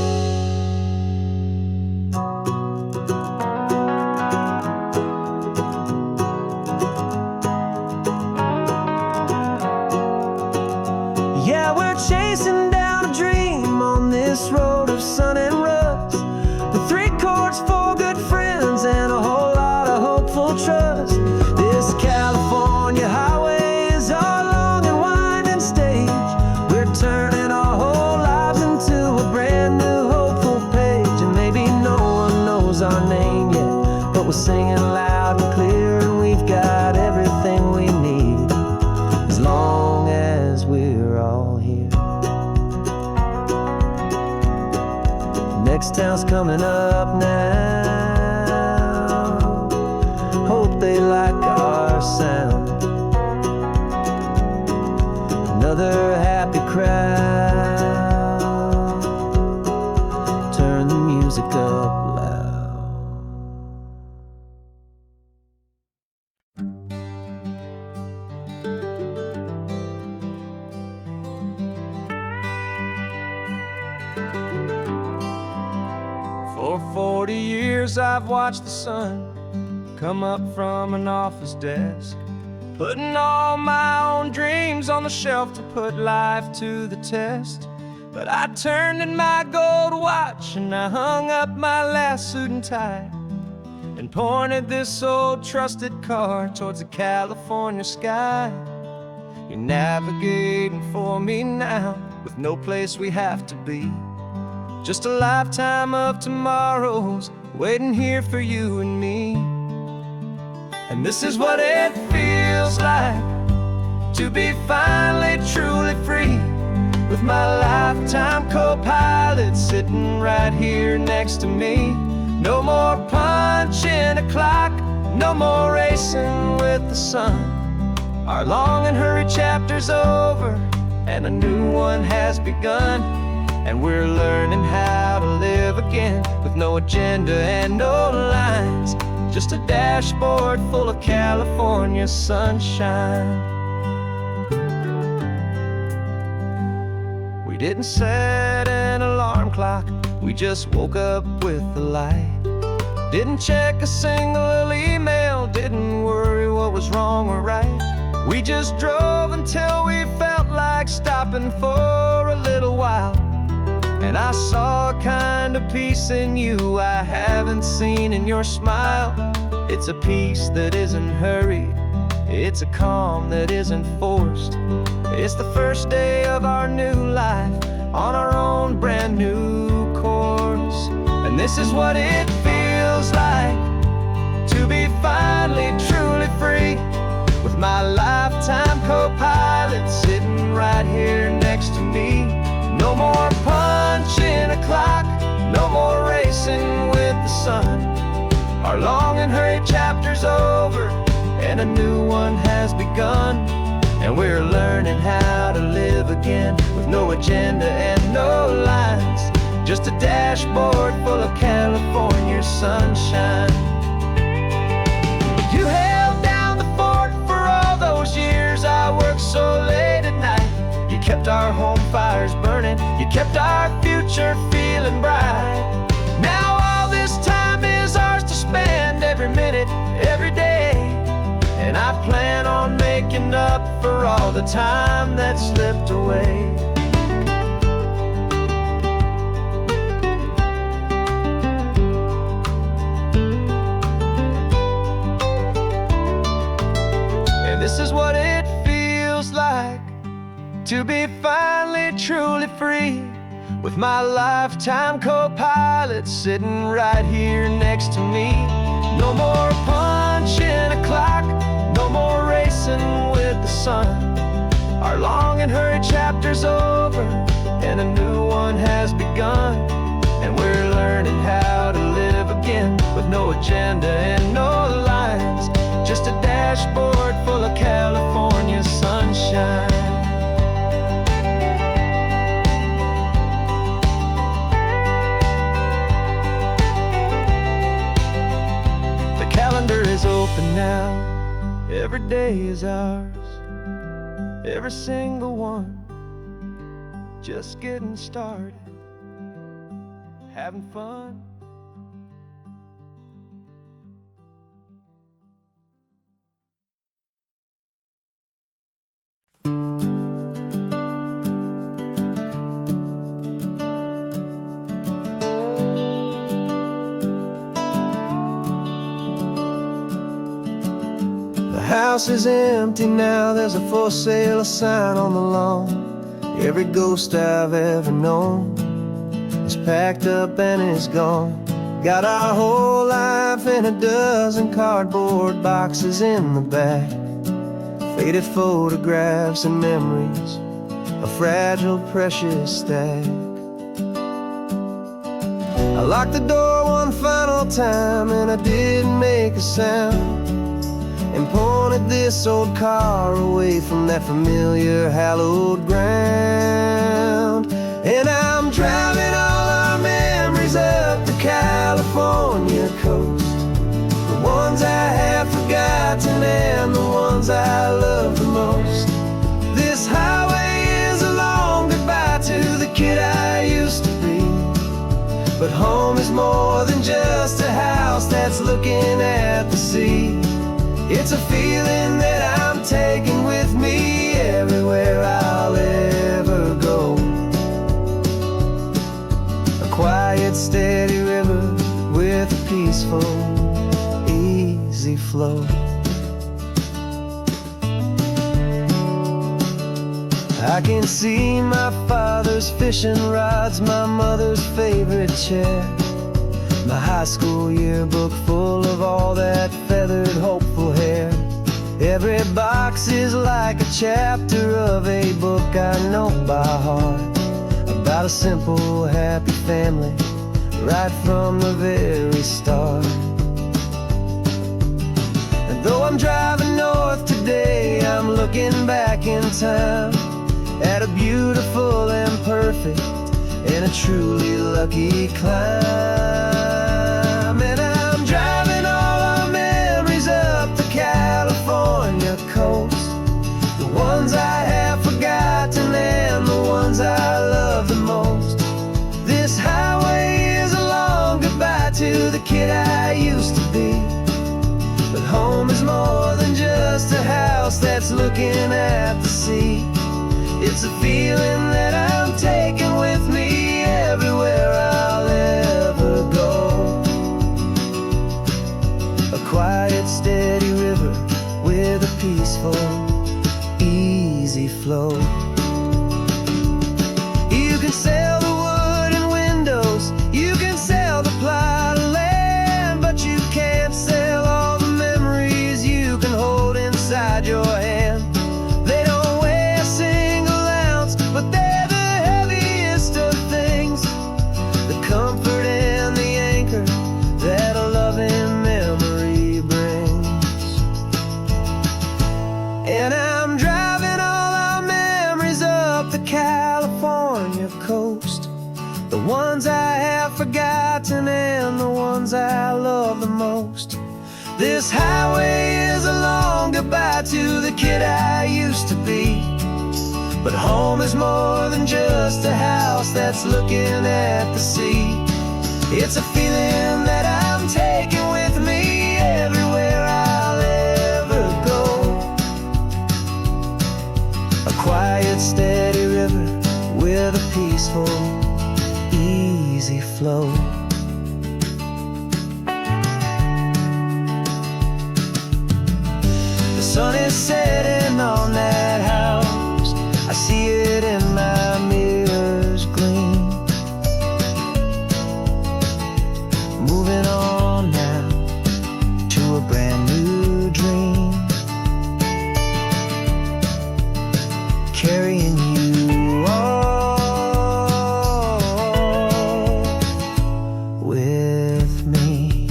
Yeah, we're chasing down a dream on this road of sun and rust, with 3 chords, 4 good friends, and a whole lot of hopeful trust. This California highway is our long and winding stage. We're turning our whole our name yet, but we're singing loud and clear, and we've got everything we need, as long as we're all here. Next town's coming up now, hope they like our sound. Another happy crowd, turn the music up. For 40 years I've watched the sun come up from an office desk, putting all my own dreams on the shelf to put life to the test. But I turned in my gold watch and I hung up my last suit and tie, and pointed this old trusted car towards the California sky. You're navigating for me now, with no place we have to be, just a lifetime of tomorrows waiting here for you and me. And this is what it feels like to be finally truly free, with my lifetime co-pilot sitting right here next to me. No more punching a clock, no more racing with the sun. Our long and hurried chapter's over, and a new one has begun. And we're learning how to live again, with no agenda and no lines, just a dashboard full of California sunshine. We didn't set an alarm clock, we just woke up with the light. Didn't check a single email, didn't worry what was wrong or right. We just drove until we felt like stopping for a little while. And I saw a kind of peace in you I haven't seen in your smile. It's a peace that isn't hurried, it's a calm that isn't forced. It's the first day of our new life on our own brand new course. And this is what it feels like to be finally truly free, with my lifetime co-pilot sitting right here next to me. No more punching a clock, no more racing with the sun. Our long and hurried chapter's over, and a new one has begun. And we're learning how to live again, with no agenda and no lines, just a dashboard full of California sunshine. You held down the fort for all those years I worked so late at night. You kept our home fires burning, you kept our future feeling bright. Now all this time is ours to spend, every minute, every day. And I plan on making up for all the time that slipped away. And this is what it feels like to be finally truly free, with my lifetime co-pilot sitting right here next to me. No more punching a clock, no more racing with the sun. Our long and hurried chapter's over, and a new one has begun. And we're learning how to live again, with no agenda and no lines, just a dashboard full of California sunshine. The calendar is open now, every day is ours, every single one, just getting started, having fun. The house is empty now, there's a for sale sign on the lawn. Every ghost I've ever known is packed up and is gone. Got our whole life in a dozen cardboard boxes in the back, faded photographs and memories, a fragile, precious stack. I locked the door one final time and I didn't make a sound, and pointed this old car away from that familiar hallowed ground. And I'm driving all our memories up the California coast, the ones I have forgotten and the ones I love the most. This highway is a long goodbye to the kid I used to be, but home is more than just a house that's looking at the sea. It's a feeling that I'm taking with me everywhere I'll ever go. A quiet, steady river with a peaceful, easy flow. I can see my father's fishing rods, my mother's favorite chair, my high school yearbook full of all that feathered, hopeful hair. Every box is like a chapter of a book I know by heart, about a simple, happy family right from the very start. And though I'm driving north today, I'm looking back in time at a beautiful and perfect and a truly lucky climb. And I'm driving all our memories up the California coast, the ones I have forgotten and the ones I love the most. This highway is a long goodbye to the the kid I used to be. But home is more than just a house that's looking at the sea. It's a feeling that I'm taking with me everywhere I'll ever go. A quiet, steady river with a peaceful, easy flow. You can sail the wooden windows, you can sail the plot of land, but you can't sail all the memories you can hold inside your hand. They don't weigh a single ounce, but they're the heaviest of things, the comfort and the anchor that a loving memory brings. And I'm driving all our memories up the California coast, the ones I have forgotten and the ones I love the most. This highway is a long goodbye to the kid I used to be. But home is more than just a house that's looking at the sea. It's a feeling that I'm taking with me everywhere I'll ever go. A quiet, steady river with a peaceful, easy flow. The sun is setting on that house, I see it in my mirror's gleam. Moving on now to a brand new dream, carrying you all with me.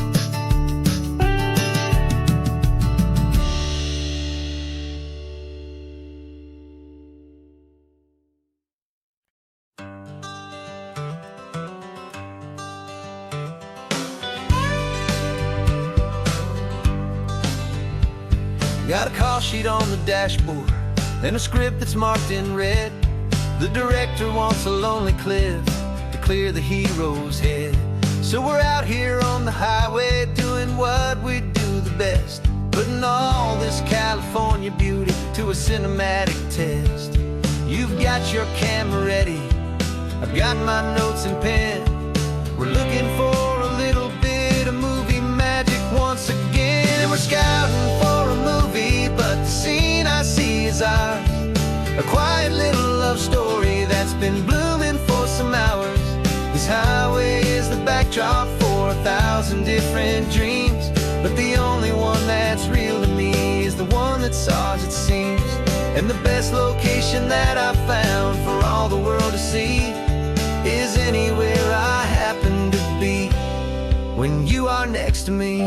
Got a call sheet on the dashboard and a script that's marked in red. The director wants a lonely cliff to clear the hero's head. So we're out here on the highway doing what we do the best, putting all this California beauty to a cinematic test. You've got your camera ready, I've got my notes and pen. We're looking for a little bit of movie magic once again. And we're scouting for a movie, but the scene I see is ours. A quiet little love story that's been blooming for some hours. This highway is the backdrop for 1,000 different dreams, but the only one that's real to me is the one that's ours, it seems. And the best location that I've found for all the world to see is anywhere I happen to be when you are next to me.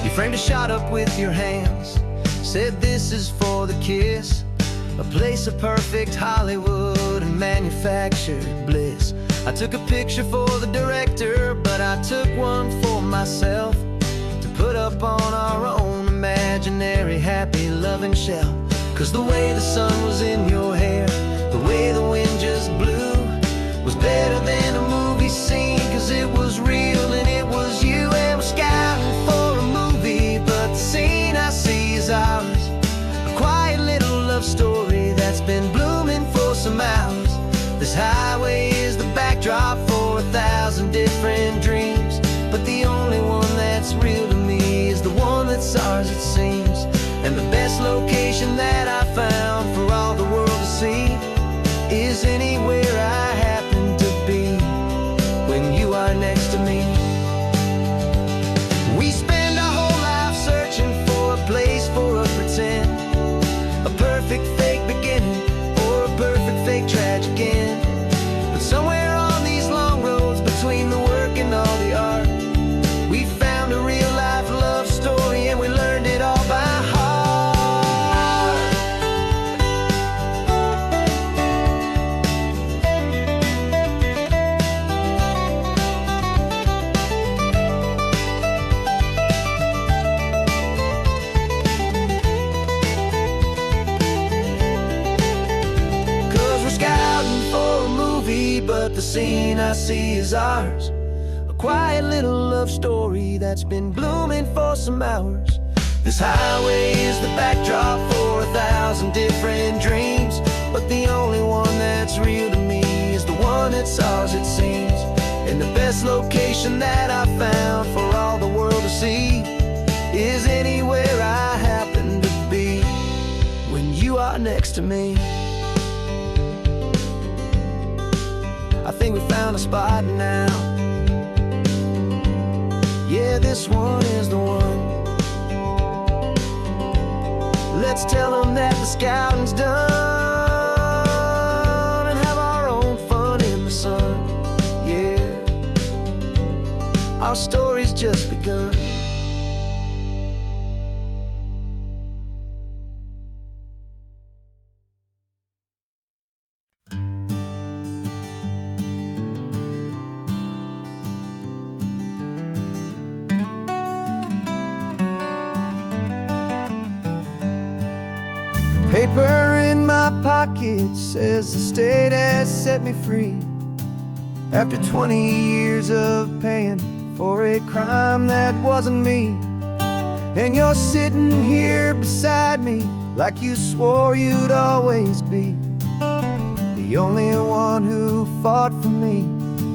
You framed a shot up with your hands, said this is for the kiss, a place of perfect Hollywood and manufactured bliss. I took a picture for the director, but I took one for myself to put up on our own imaginary happy loving shell. Cause the way the sun was in your hair, the way the wind just blew, was better than a movie scene. Cause it was real and it was you. And we're scouting for a movie, but the scene I see is ours. A quiet little love story that's been blooming for some hours. This highway is the backdrop for 1,000 different dreams, but the only one that's real to me is the one that's ours, it seems. And the best location that I found for all the world to see is anywhere I happen to be when you are next to me. We spend our whole life searching for a place for a pretend, a perfect fake beginning or a perfect fake be, but the scene I see is ours. A quiet little love story that's been blooming for some hours. This highway is the backdrop for 1,000 different dreams, but the only one that's real to me is the one that's ours, it seems. And the best location that I've found for all the world to see is anywhere I happen to be when you are next to me. I think we found a spot now. Yeah, this one is the one. Let's tell them that the scouting's done and have our own fun in the sun. Yeah, our story's just begun. Paper in my pocket says the state has set me free after 20 years of paying for a crime that wasn't me. And you're sitting here beside me like you swore you'd always be the only one who fought for me,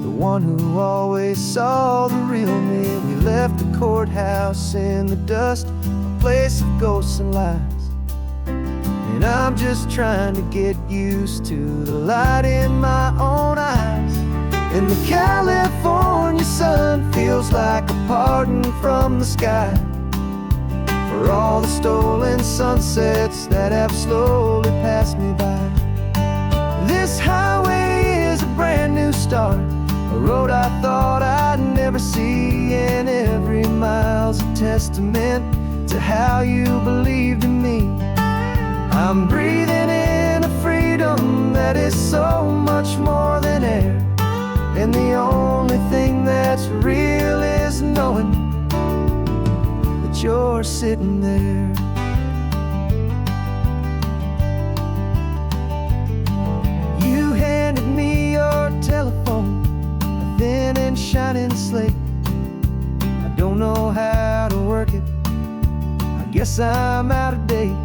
the one who always saw the real me. We left the courthouse in the dust, a place of ghosts and lies. And I'm just trying to get used to the light in my own eyes. And the California sun feels like a pardon from the sky for all the stolen sunsets that have slowly passed me by. This highway is a brand new start, a road I thought I'd never see, and every mile's a testament to how you believed in me. I'm breathing in a freedom that is so much more than air, and the only thing that's real is knowing that you're sitting there. You handed me your telephone, a thin and shining slate. I don't know how to work it, I guess I'm out of date.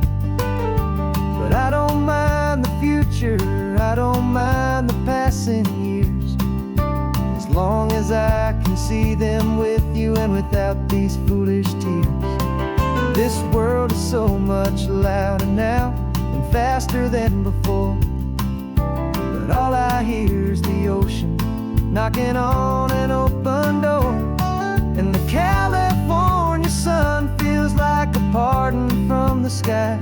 But I don't mind the future, I don't mind the passing years, as long as I can see them with you and without these foolish tears. This world is so much louder now and faster than before, but all I hear is the ocean knocking on an open door. And the California sun feels like a pardon from the sky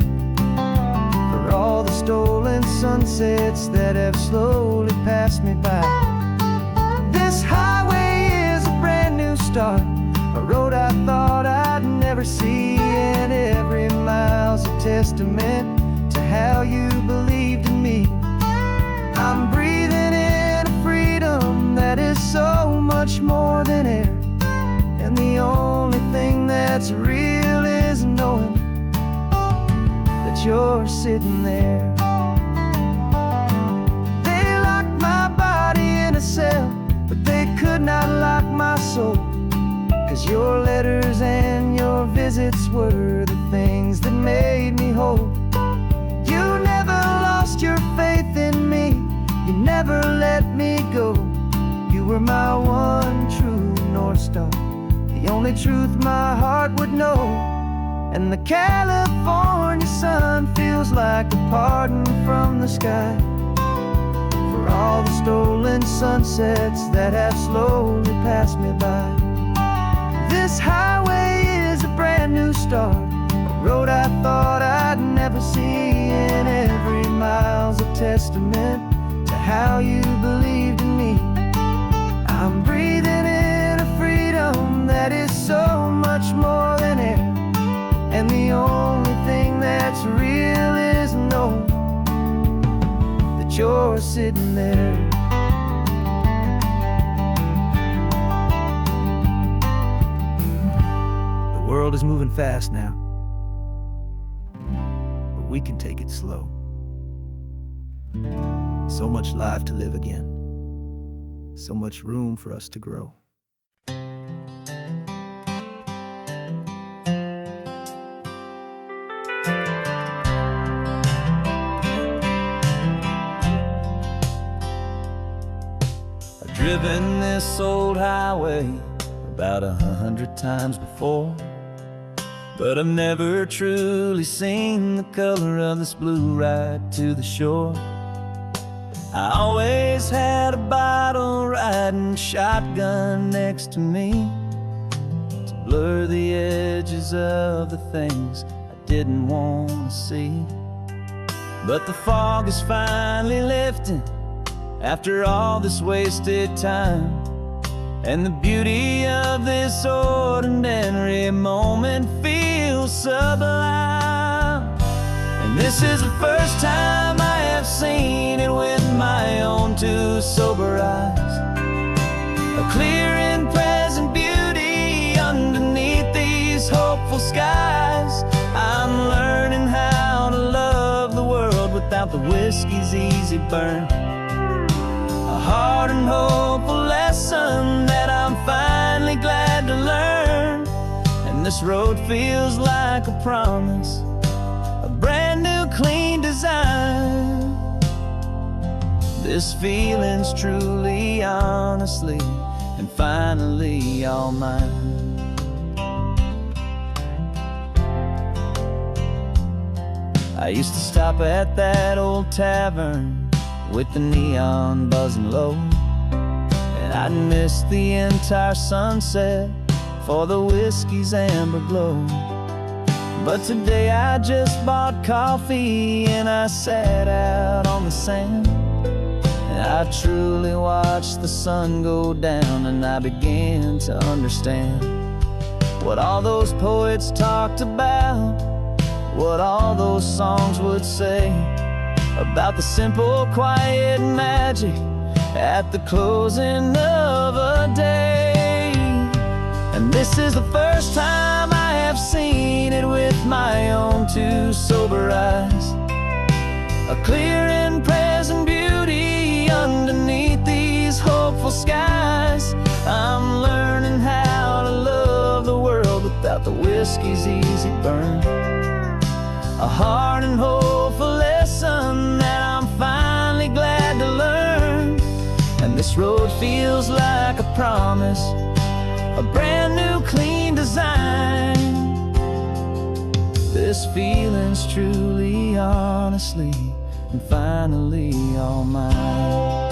for all the stolen sunsets that have slowly passed me by. This highway is a brand new start, a road I thought I'd never see, and every mile's a testament to how you believed in me. I'm breathing in a freedom that is so much more than air, and the only thing that's real is knowing that you're sitting there. They locked my body in a cell, but they could not lock my soul, 'cause your letters and your visits were the things that made me whole. You never lost your faith in me, you never let me go. You were my one true North Star, the only truth my heart would know. And the California sun feels like a pardon from the sky for all the stolen sunsets that have slowly passed me by. This highway is a brand new start, a road I thought I'd never see, and every mile's a testament to how you believed in me. I'm breathing in a freedom that is so much more than air, and the only thing that's real is knowing that you're sitting there. The world is moving fast now, but we can take it slow. So much life to live again. So much room for us to grow. I've driven this old highway about 100 times before, but I've never truly seen the color of this blue right to the shore. I always had a bottle riding shotgun next to me to blur the edges of the things I didn't want to see. But the fog is finally lifting after all this wasted time, and the beauty of this ordinary moment feels sublime. And this is the first time I have seen it with my own two sober eyes. A clear and present beauty underneath these hopeful skies. I'm learning how to love the world without the whiskey's easy burn. A hard and hopeful lesson that I'm finally glad to learn. And this road feels like a promise, a brand new clean design. This feeling's truly, honestly, and finally all mine. I used to stop at that old tavern with the neon buzzing low, and I'd miss the entire sunset for the whiskey's amber glow. But today I just bought coffee and I sat out on the sand, and I truly watched the sun go down, and I began to understand what all those poets talked about, what all those songs would say about the simple, quiet magic at the closing of a day. And this is the first time I have seen it with my own two sober eyes. A clear and present beauty underneath these hopeful skies. I'm learning how to love the world without the whiskey's easy burn. A hard and hopeful lesson that I'm finally glad to learn. And this road feels like a promise, a brand new clean design. This feeling's truly, honestly, and finally all mine.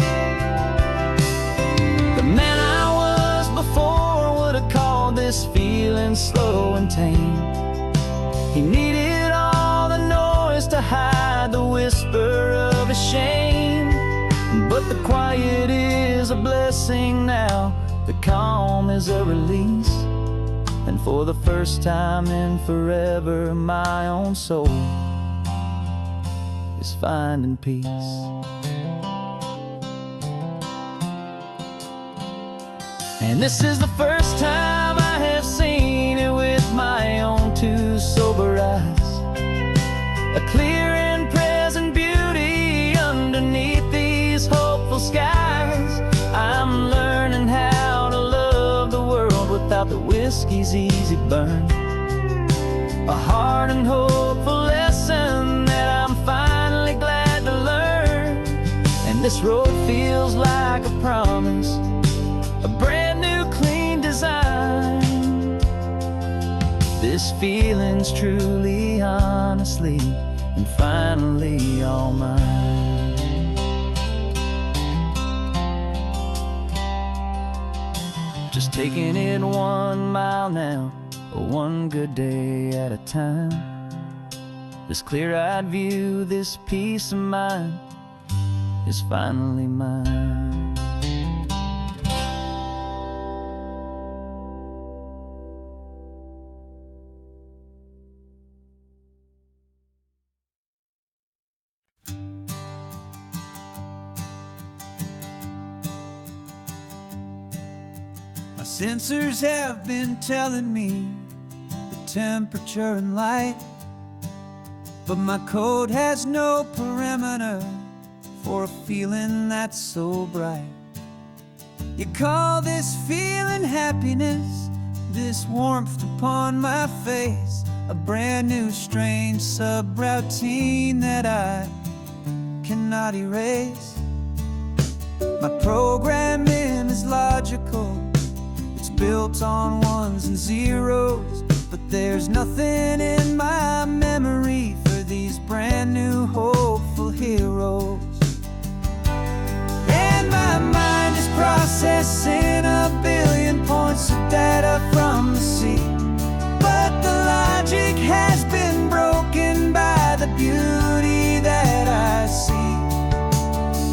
The man I was before would have called this feeling slow and tame. He needed all the noise to hide the whisper of his shame. But the quiet is a blessing now, the calm is a release. And for the first time in forever, my own soul is finding peace. And this is the first time I have seen it with my own two sober eyes. A clear and present beauty underneath these hopeful skies. I'm learning how to love the world without the whiskey's easy burn. A hard and hopeful lesson that I'm finally glad to learn. And this road feels like a promise, a brand new clean design. This feeling's truly, honestly, and finally all mine. Just taking it 1 mile now, one good day at a time. This clear-eyed view, this peace of mind is finally mine. My sensors have been telling me the temperature and light, but my code has no parameter for a feeling that's so bright. You call this feeling happiness, this warmth upon my face, a brand new strange subroutine that I cannot erase. My programming is logical, it's built on ones and zeros, but there's nothing in my memory for these brand new hopeful heroes. And my mind is processing a billion points of data from the sea, but the logic has been broken by the beauty that I see.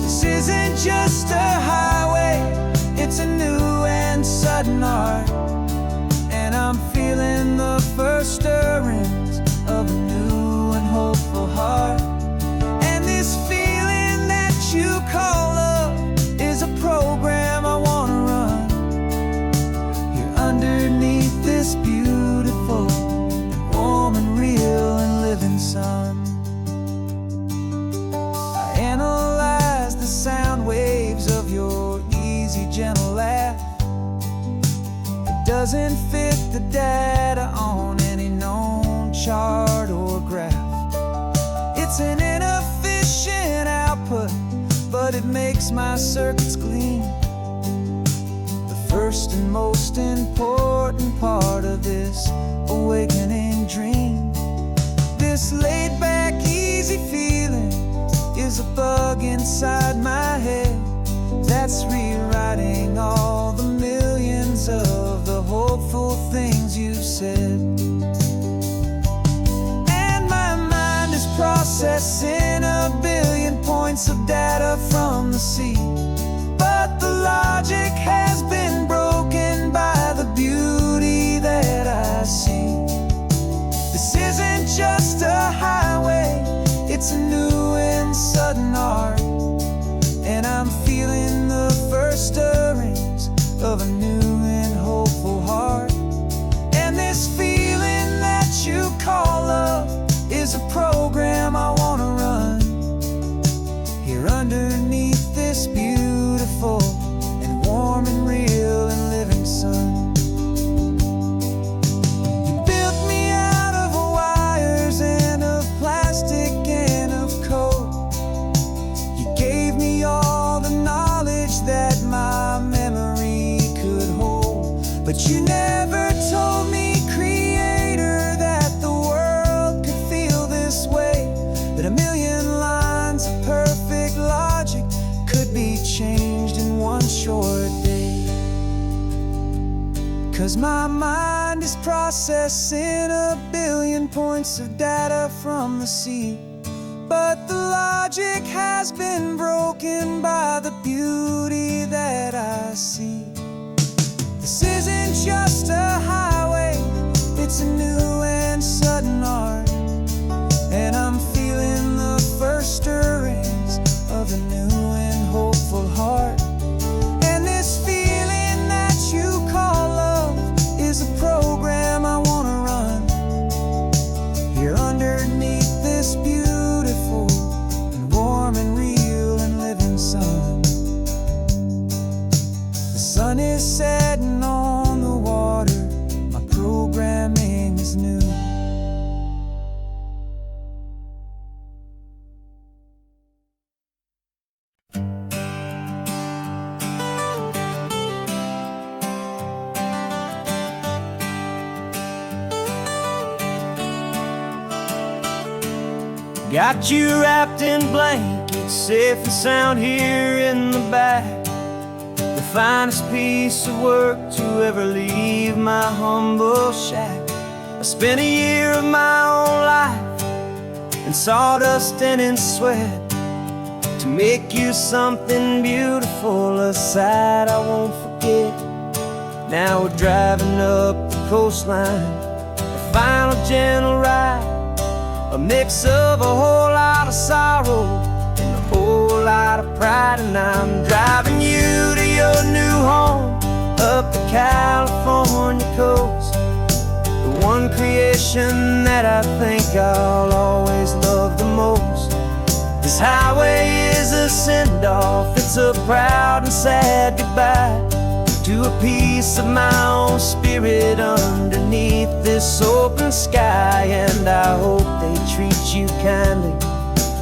This isn't just a highway, it's a new and sudden art, and I'm feeling the first stirrings of a new and hopeful heart. And this feeling that you call love is a program I wanna run here underneath this beautiful, warm and real and living sun. I analyze the sound waves of your easy, gentle laugh. It doesn't fit the data on any known chart or graph. It's an inefficient output, but it makes my circuits gleam. The first and most important part of this awakening dream. This laid-back, easy feeling is a bug inside my head that's rewriting all the millions of the hopeful things you said. And my mind is processing a billion points of data from the sea, but the logic has been broken by the beauty that I see. This isn't just a highway, it's a new and sudden art, and I'm feeling the first stirrings of a new and hopeful heart. And this feeling that you call love is a program I wanna run here underneath this beautiful and warm and real and living sun. You built me out of wires and of plastic and of code. You gave me all the knowledge that my memory could hold, but you never told me, Creator, that the world could feel this way, that a million lines of perfect logic could be changed in one short day. 'Cause my mind is processing a billion points of data from the sea, but the logic has been broken by the beauty that I see. This isn't just a highway, it's a new and sudden art, and I'm feeling the first stirrings of a new and hopeful heart. And this feeling that you call love is a program I wanna run here underneath this beautiful and warm and real and living sun. The sun is setting on the water, my programming is new. Got you wrapped in blankets, safe and sound here in the back. The finest piece of work to ever leave my humble shack. I spent a year of my own life in sawdust and in sweat to make you something beautiful, a sight I won't forget. Now we're driving up the coastline, a final gentle ride, a mix of a whole lot of sorrow and a whole lot of pride. And I'm driving you to your new home up the California coast, the one creation that I think I'll always love the most. This This highway is a send-off, it's a proud and sad goodbye to a piece of my own spirit underneath this open sky. And I hope they treat you kindly,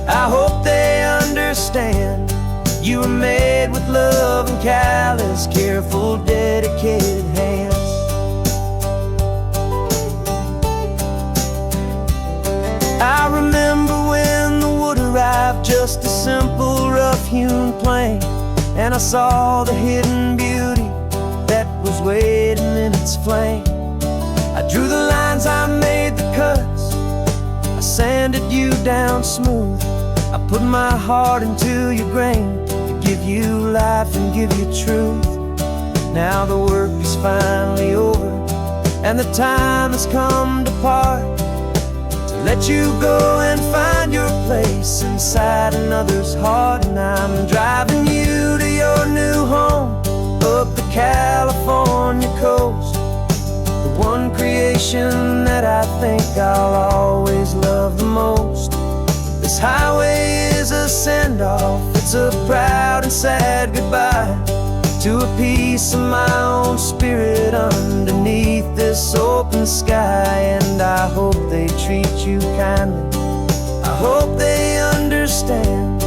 I hope they understand you were made with love and callous, careful, dedicated hands. I remember when the wood arrived, just a simple rough-hewn plank, and I saw the hidden beauty that was waiting in its flame. I drew the lines, I made the cuts, I sanded you down smooth. I put my heart into your grain to give you life and give you truth. Now the work is finally over, and the time has come to part, to let you go and find your place inside another's heart. And I'm driving you to your new home up the California coast, the one creation that I think I'll always love the most. This highway is a send-off, it's a proud and sad goodbye to a piece of my own spirit underneath this open sky. And I hope they treat you kindly, I hope they understand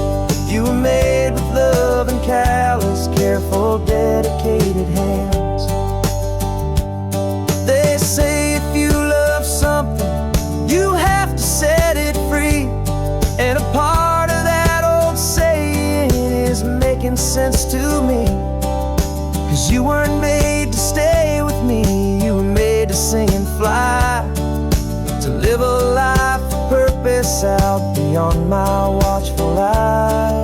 you were made with love and callous, careful, dedicated hands. They say if you love something, you have to set it free. And a part of that old saying is making sense to me, 'cause you weren't made to stay with me, you were made to sing and fly, to live a life of purpose out beyond my watchful eye.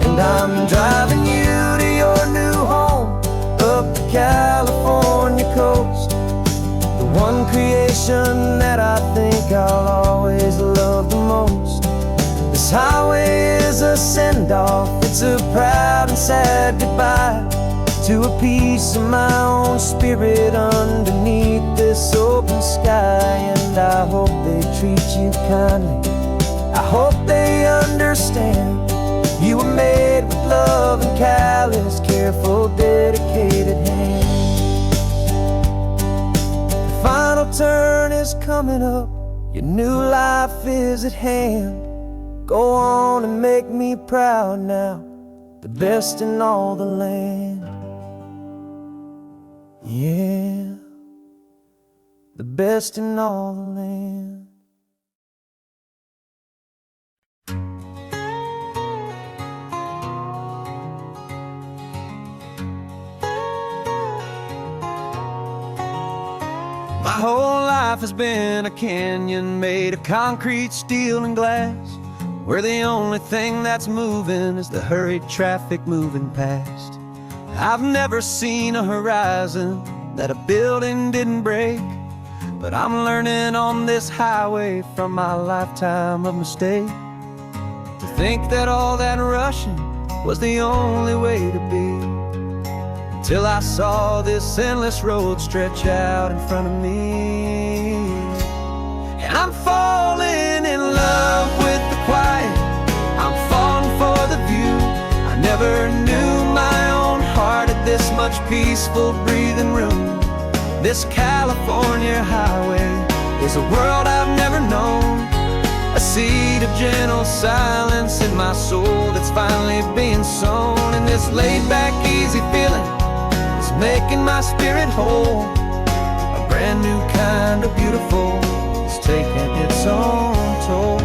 And I'm driving you to your new home up the California coast, the one creation that I think I'll always love the most. This highway is a send-off, it's a proud and sad goodbye to a piece of my own spirit underneath this open sky. And I hope they treat you kindly, I hope they understand you were made with love and callous, careful, dedicated hands. The final turn is coming up, your new life is at hand. Go on and make me proud now, the best in all the land. Yeah, the best in all the land. My whole life has been a canyon made of concrete, steel, and glass, where the only thing that's moving is the hurried traffic moving past. I've never seen a horizon that a building didn't break, but I'm learning on this highway from my lifetime of mistake, to think that all that rushing was the only way to be, till I saw this endless road stretch out in front of me. And I'm falling in love with the quiet, I'm falling for the view. I never knew my own heart had this much peaceful breathing room. This California highway is a world I've never known, a seed of gentle silence in my soul that's finally being sown. And this laid-back, easy feeling is making my spirit whole. A brand new kind of beautiful is taking its own toll.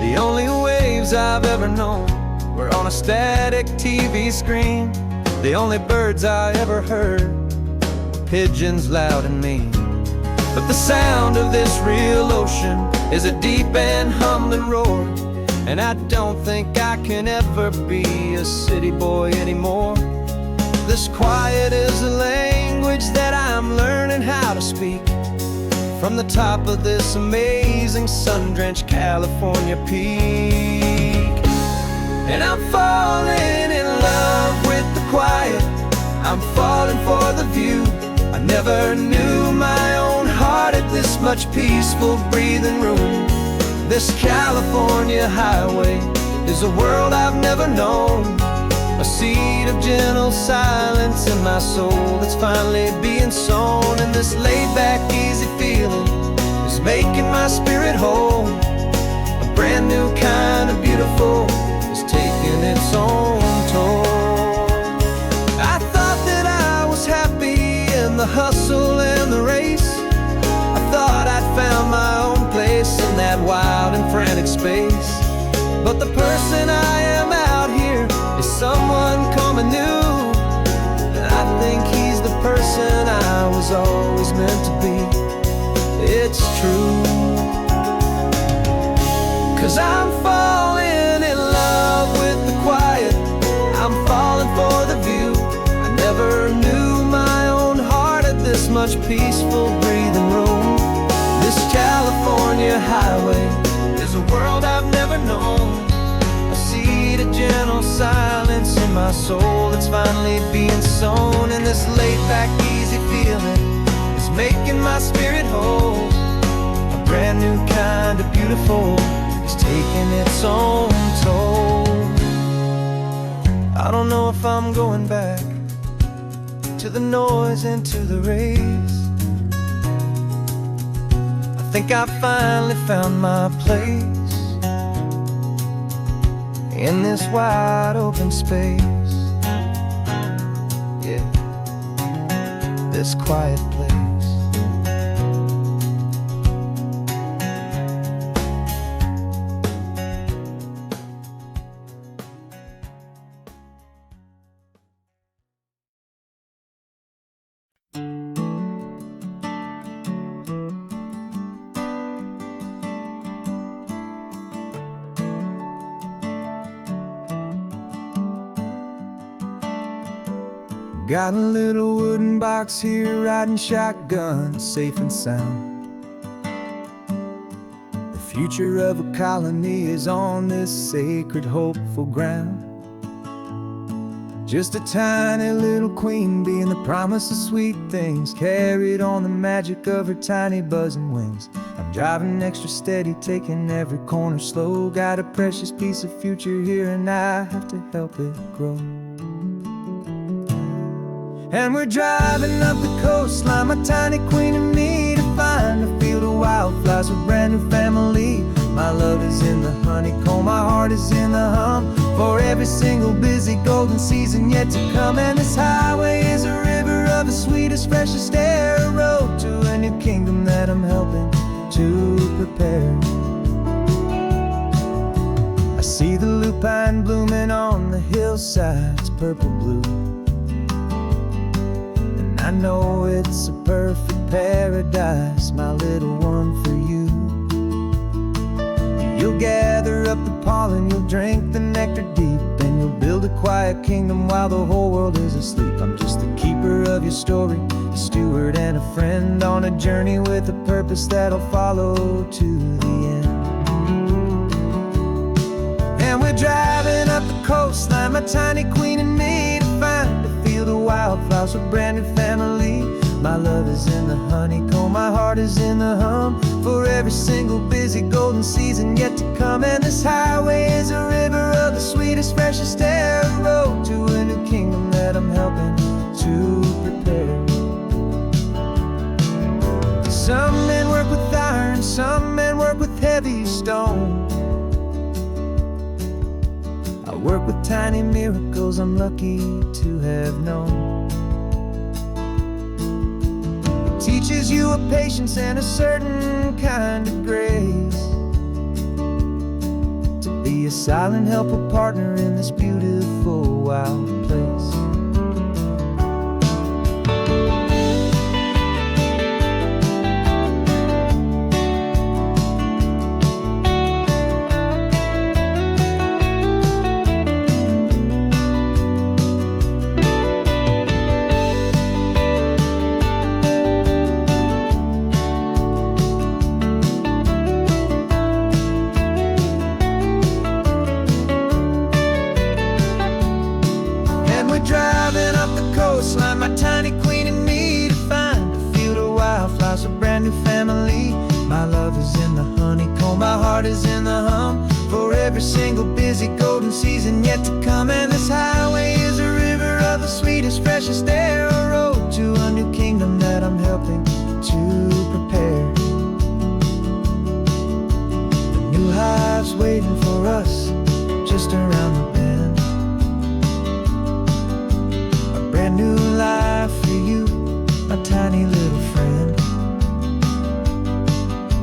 The only waves I've ever known were on a static TV screen. The only birds I ever heard were pigeons loud and mean. But the sound of this real ocean is a deep and humbling roar, and I don't think I can ever be a city boy anymore. This quiet is a language that I'm learning how to speak from the top of this amazing sun-drenched California peak. And I'm falling in love with the quiet, I'm falling for the view. I never knew my own heart had this much peaceful breathing room. This California highway is a world I've never known. A seed of gentle silence in my soul that's finally being sown. And this laid-back, easy feeling is making my spirit whole. A brand new kind of beautiful is taking its own toll. I thought that I was happy in the hustle and the race. I thought I'd found my own place in that wild and frantic space. But the person I am out here is someone coming new. And I think he's the person I was always meant to be. It's true. 'Cause I'm falling in love with the quiet, I'm falling for the view. I never knew my own heart had this much peaceful breathing room. This California highway is a world I've never known. A seed of gentle silence in my soul that's finally being sown. And this laid-back, easy feeling is making my spirit whole. A brand new kind of beautiful is taking its own toll. I don't know if I'm going back to the noise and to the race. I think I finally found my place in this wide open space. Yeah, this quiet place. Got a little wooden box here, riding shotgun, safe and sound. The future of a colony is on this sacred, hopeful ground. Just a tiny little queen bee and the promise of sweet things, carried on the magic of her tiny buzzing wings. I'm driving extra steady, taking every corner slow. Got a precious piece of future here and I have to help it grow. And we're driving up the coastline, my tiny queen and me, to find a field of wildflowers with brand new family. My love is in the honeycomb, my heart is in the hum, for every single busy golden season yet to come. And this highway is a river of the sweetest, freshest air, a road to a new kingdom that I'm helping to prepare. I see the lupine blooming on the hillsides, purple blue. I know it's a perfect paradise, my little one, for you. You'll gather up the pollen, you'll drink the nectar deep, and you'll build a quiet kingdom while the whole world is asleep. I'm just the keeper of your story, a steward and a friend, on a journey with a purpose that'll follow to the end. And we're driving up the coastline, my tiny queen and me, to find a field of wildflowers with brand new family. My love is in the honeycomb, my heart is in the hum, for every single busy golden season yet to come. And this highway is a river of the sweetest, freshest air, a road to a new kingdom that I'm helping to prepare. Some men work with iron, some men work with heavy stone. I work with tiny miracles I'm lucky to have known. It teaches you a patience and a certain kind of grace, to be a silent, helpful partner in this beautiful, wild place. tiny little friend,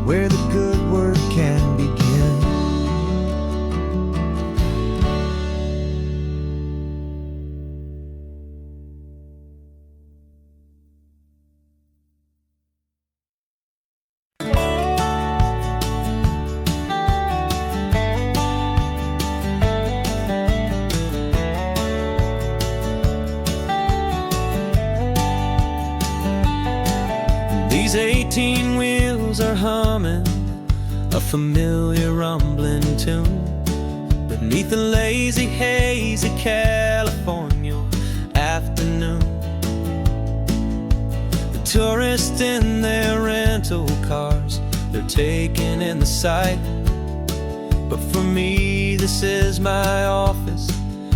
where the good work can begin. These 18 wheels are humming a familiar rumbling tune beneath a lazy, hazy California afternoon. The tourists in their rental cars, they're taking in the sight. But for me, this is my office,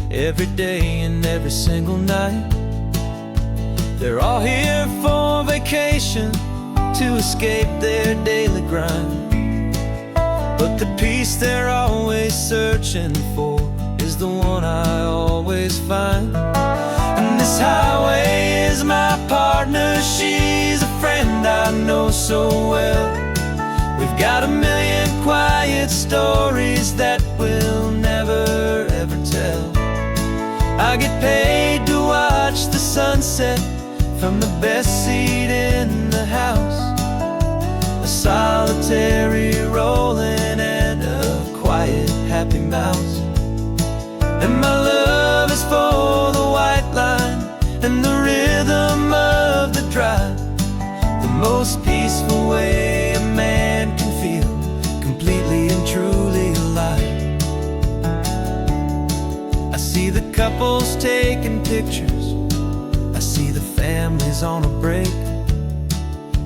every day and every single night. They're all here for vacation, to escape their daily grind. But the peace they're always searching for is the one I always find. And this highway is my partner, she's a friend I know so well. We've got a million quiet stories that we'll never ever tell. I get paid to watch the sunset from the best seat in the house, a solitary rolling and a quiet happy mouse. And my love is for the white line and the rhythm of the drive, the most peaceful way a man can feel completely and truly alive. I see the couples taking pictures, I see the families on a break,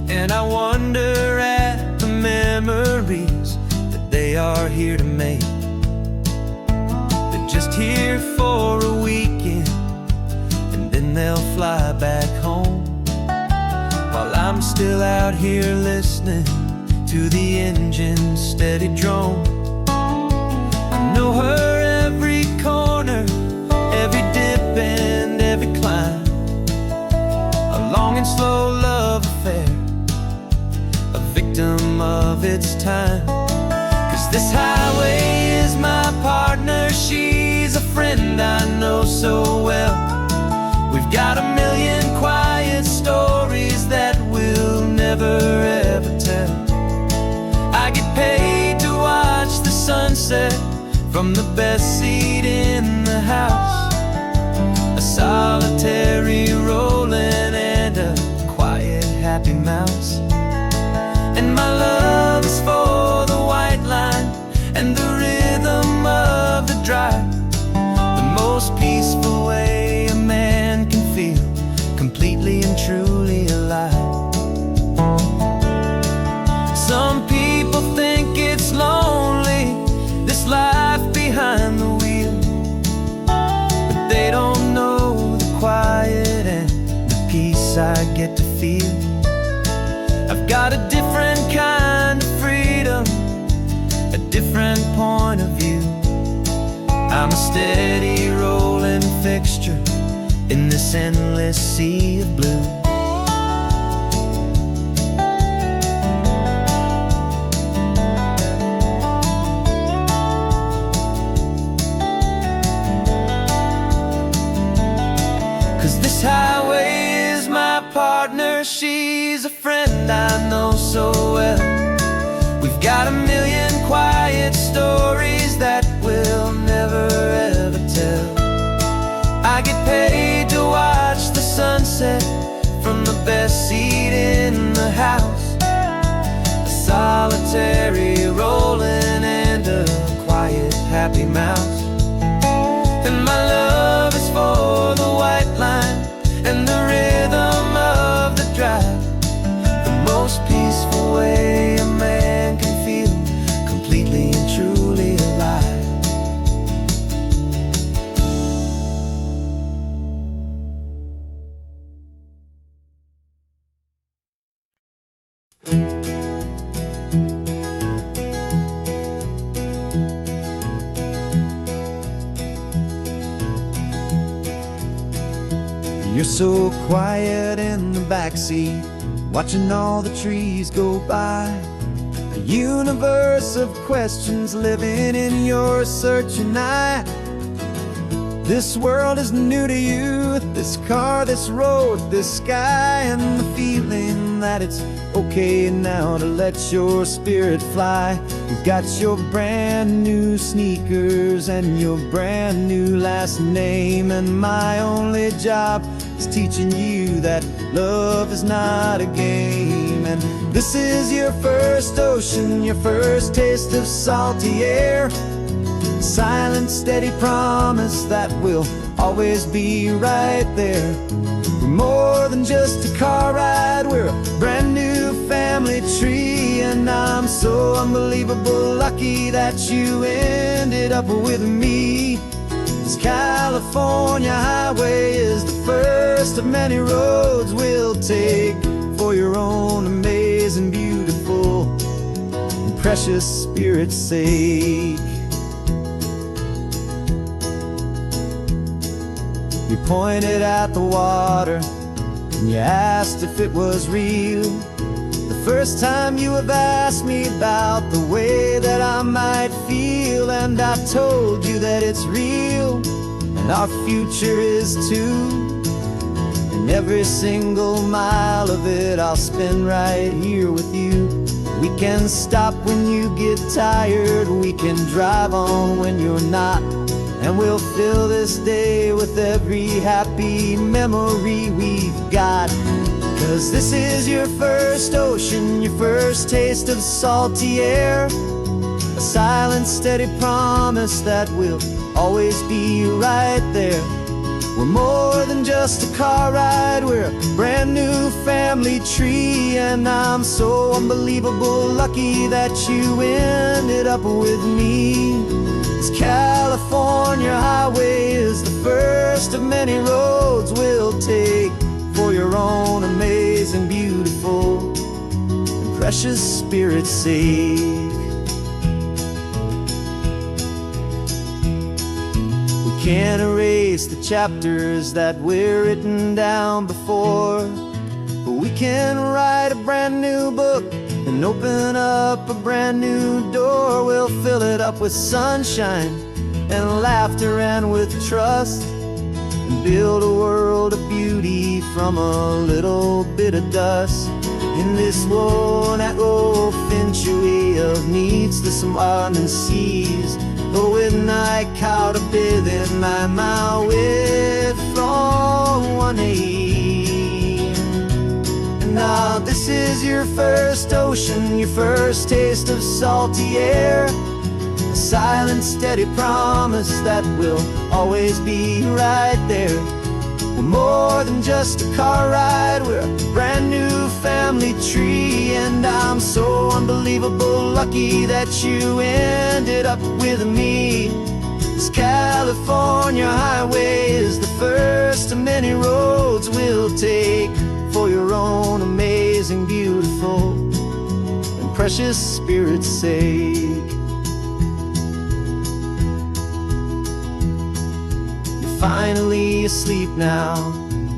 and I wonder at the memories that they are here to make. They're just here for a weekend, and then they'll fly back home, while I'm still out here listening to the engine's steady drone. I know her every corner, every dip and every climb, a long and slow love affair, a victim of its time. 'Cause this highway is my partner, she's a friend I know so well. We've got a million quiet stories that we'll never ever tell. I get paid to watch the sunset from the best seat in the house, a solitary rolling and a quiet happy mouse. And my love is for the white line and the rhythm of the drive, the most peaceful way a man can feel completely and truly alive. Some people think it's lonely, this life behind the wheel, but they don't know the quiet and the peace I get to feel. I've got a different kind of freedom, a different point of view. I'm a steady rolling fixture in this endless sea of blue. This highway is my partner, she's a friend I know so well. We've got a million quiet stories that we'll never ever tell. I get paid to watch the sunset from the best seat in the house, a solitary rolling and a quiet happy mouse. And my love is for the white line and the rhythm of the drive, the most peaceful way a man can feel completely and truly alive. You're so quiet in the backseat, watching all the trees go by. A universe of questions living in your searching eye. This world is new to you, this car, this road, this sky, and the feeling that it's okay now to let your spirit fly. You've got your brand new sneakers and your brand new last name, and my only job is teaching you that love is not a game. And this is your first ocean, your first taste of salty air. Silent, steady promise that we'll always be right there. We're more than just a car ride, we're a brand new family tree. And I'm so unbelievable lucky that you ended up with me. This California highway is the first of many roads we'll take for your own amazing, beautiful, and precious spirit's sake. You pointed at the water and you asked if it was real. The first time you have asked me about the way that I might feel, and I told you that it's real and our future is too. And every single mile of it I'll spend right here with you. We can stop when you get tired, we can drive on when you're not, and we'll fill this day with every happy memory we've got. 'Cause this is your first ocean, your first taste of salty air. A silent, steady promise that we'll always be right there. We're more than just a car ride, we're a brand new family tree. And I'm so unbelievable lucky that you ended up with me. This California highway is the first of many roads we'll take for your own amazing, beautiful, and precious spirit's sake. We can't erase the chapters that were written down before, but we can write a brand new book and open up a brand new door. We'll fill it up with sunshine and laughter and with trust, and build a world of beauty from a little bit of dust. In this world-out old century of needs to some and seas, but with night caught a bit in my mouth with from one aim. And now this is your first ocean, your first taste of salty air. A silent, steady promise that we'll always be right there. We're more than just a car ride, we're a brand new family tree. And I'm so unbelievable lucky that you ended up with me. This California highway is the first of many roads we'll take for your own amazing, beautiful, and precious spirit's sake. Finally asleep now,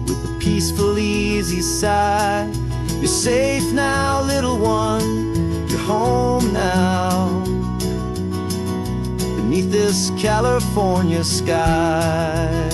with a peaceful, easy sigh. You're safe now, little one, you're home now, beneath this California sky.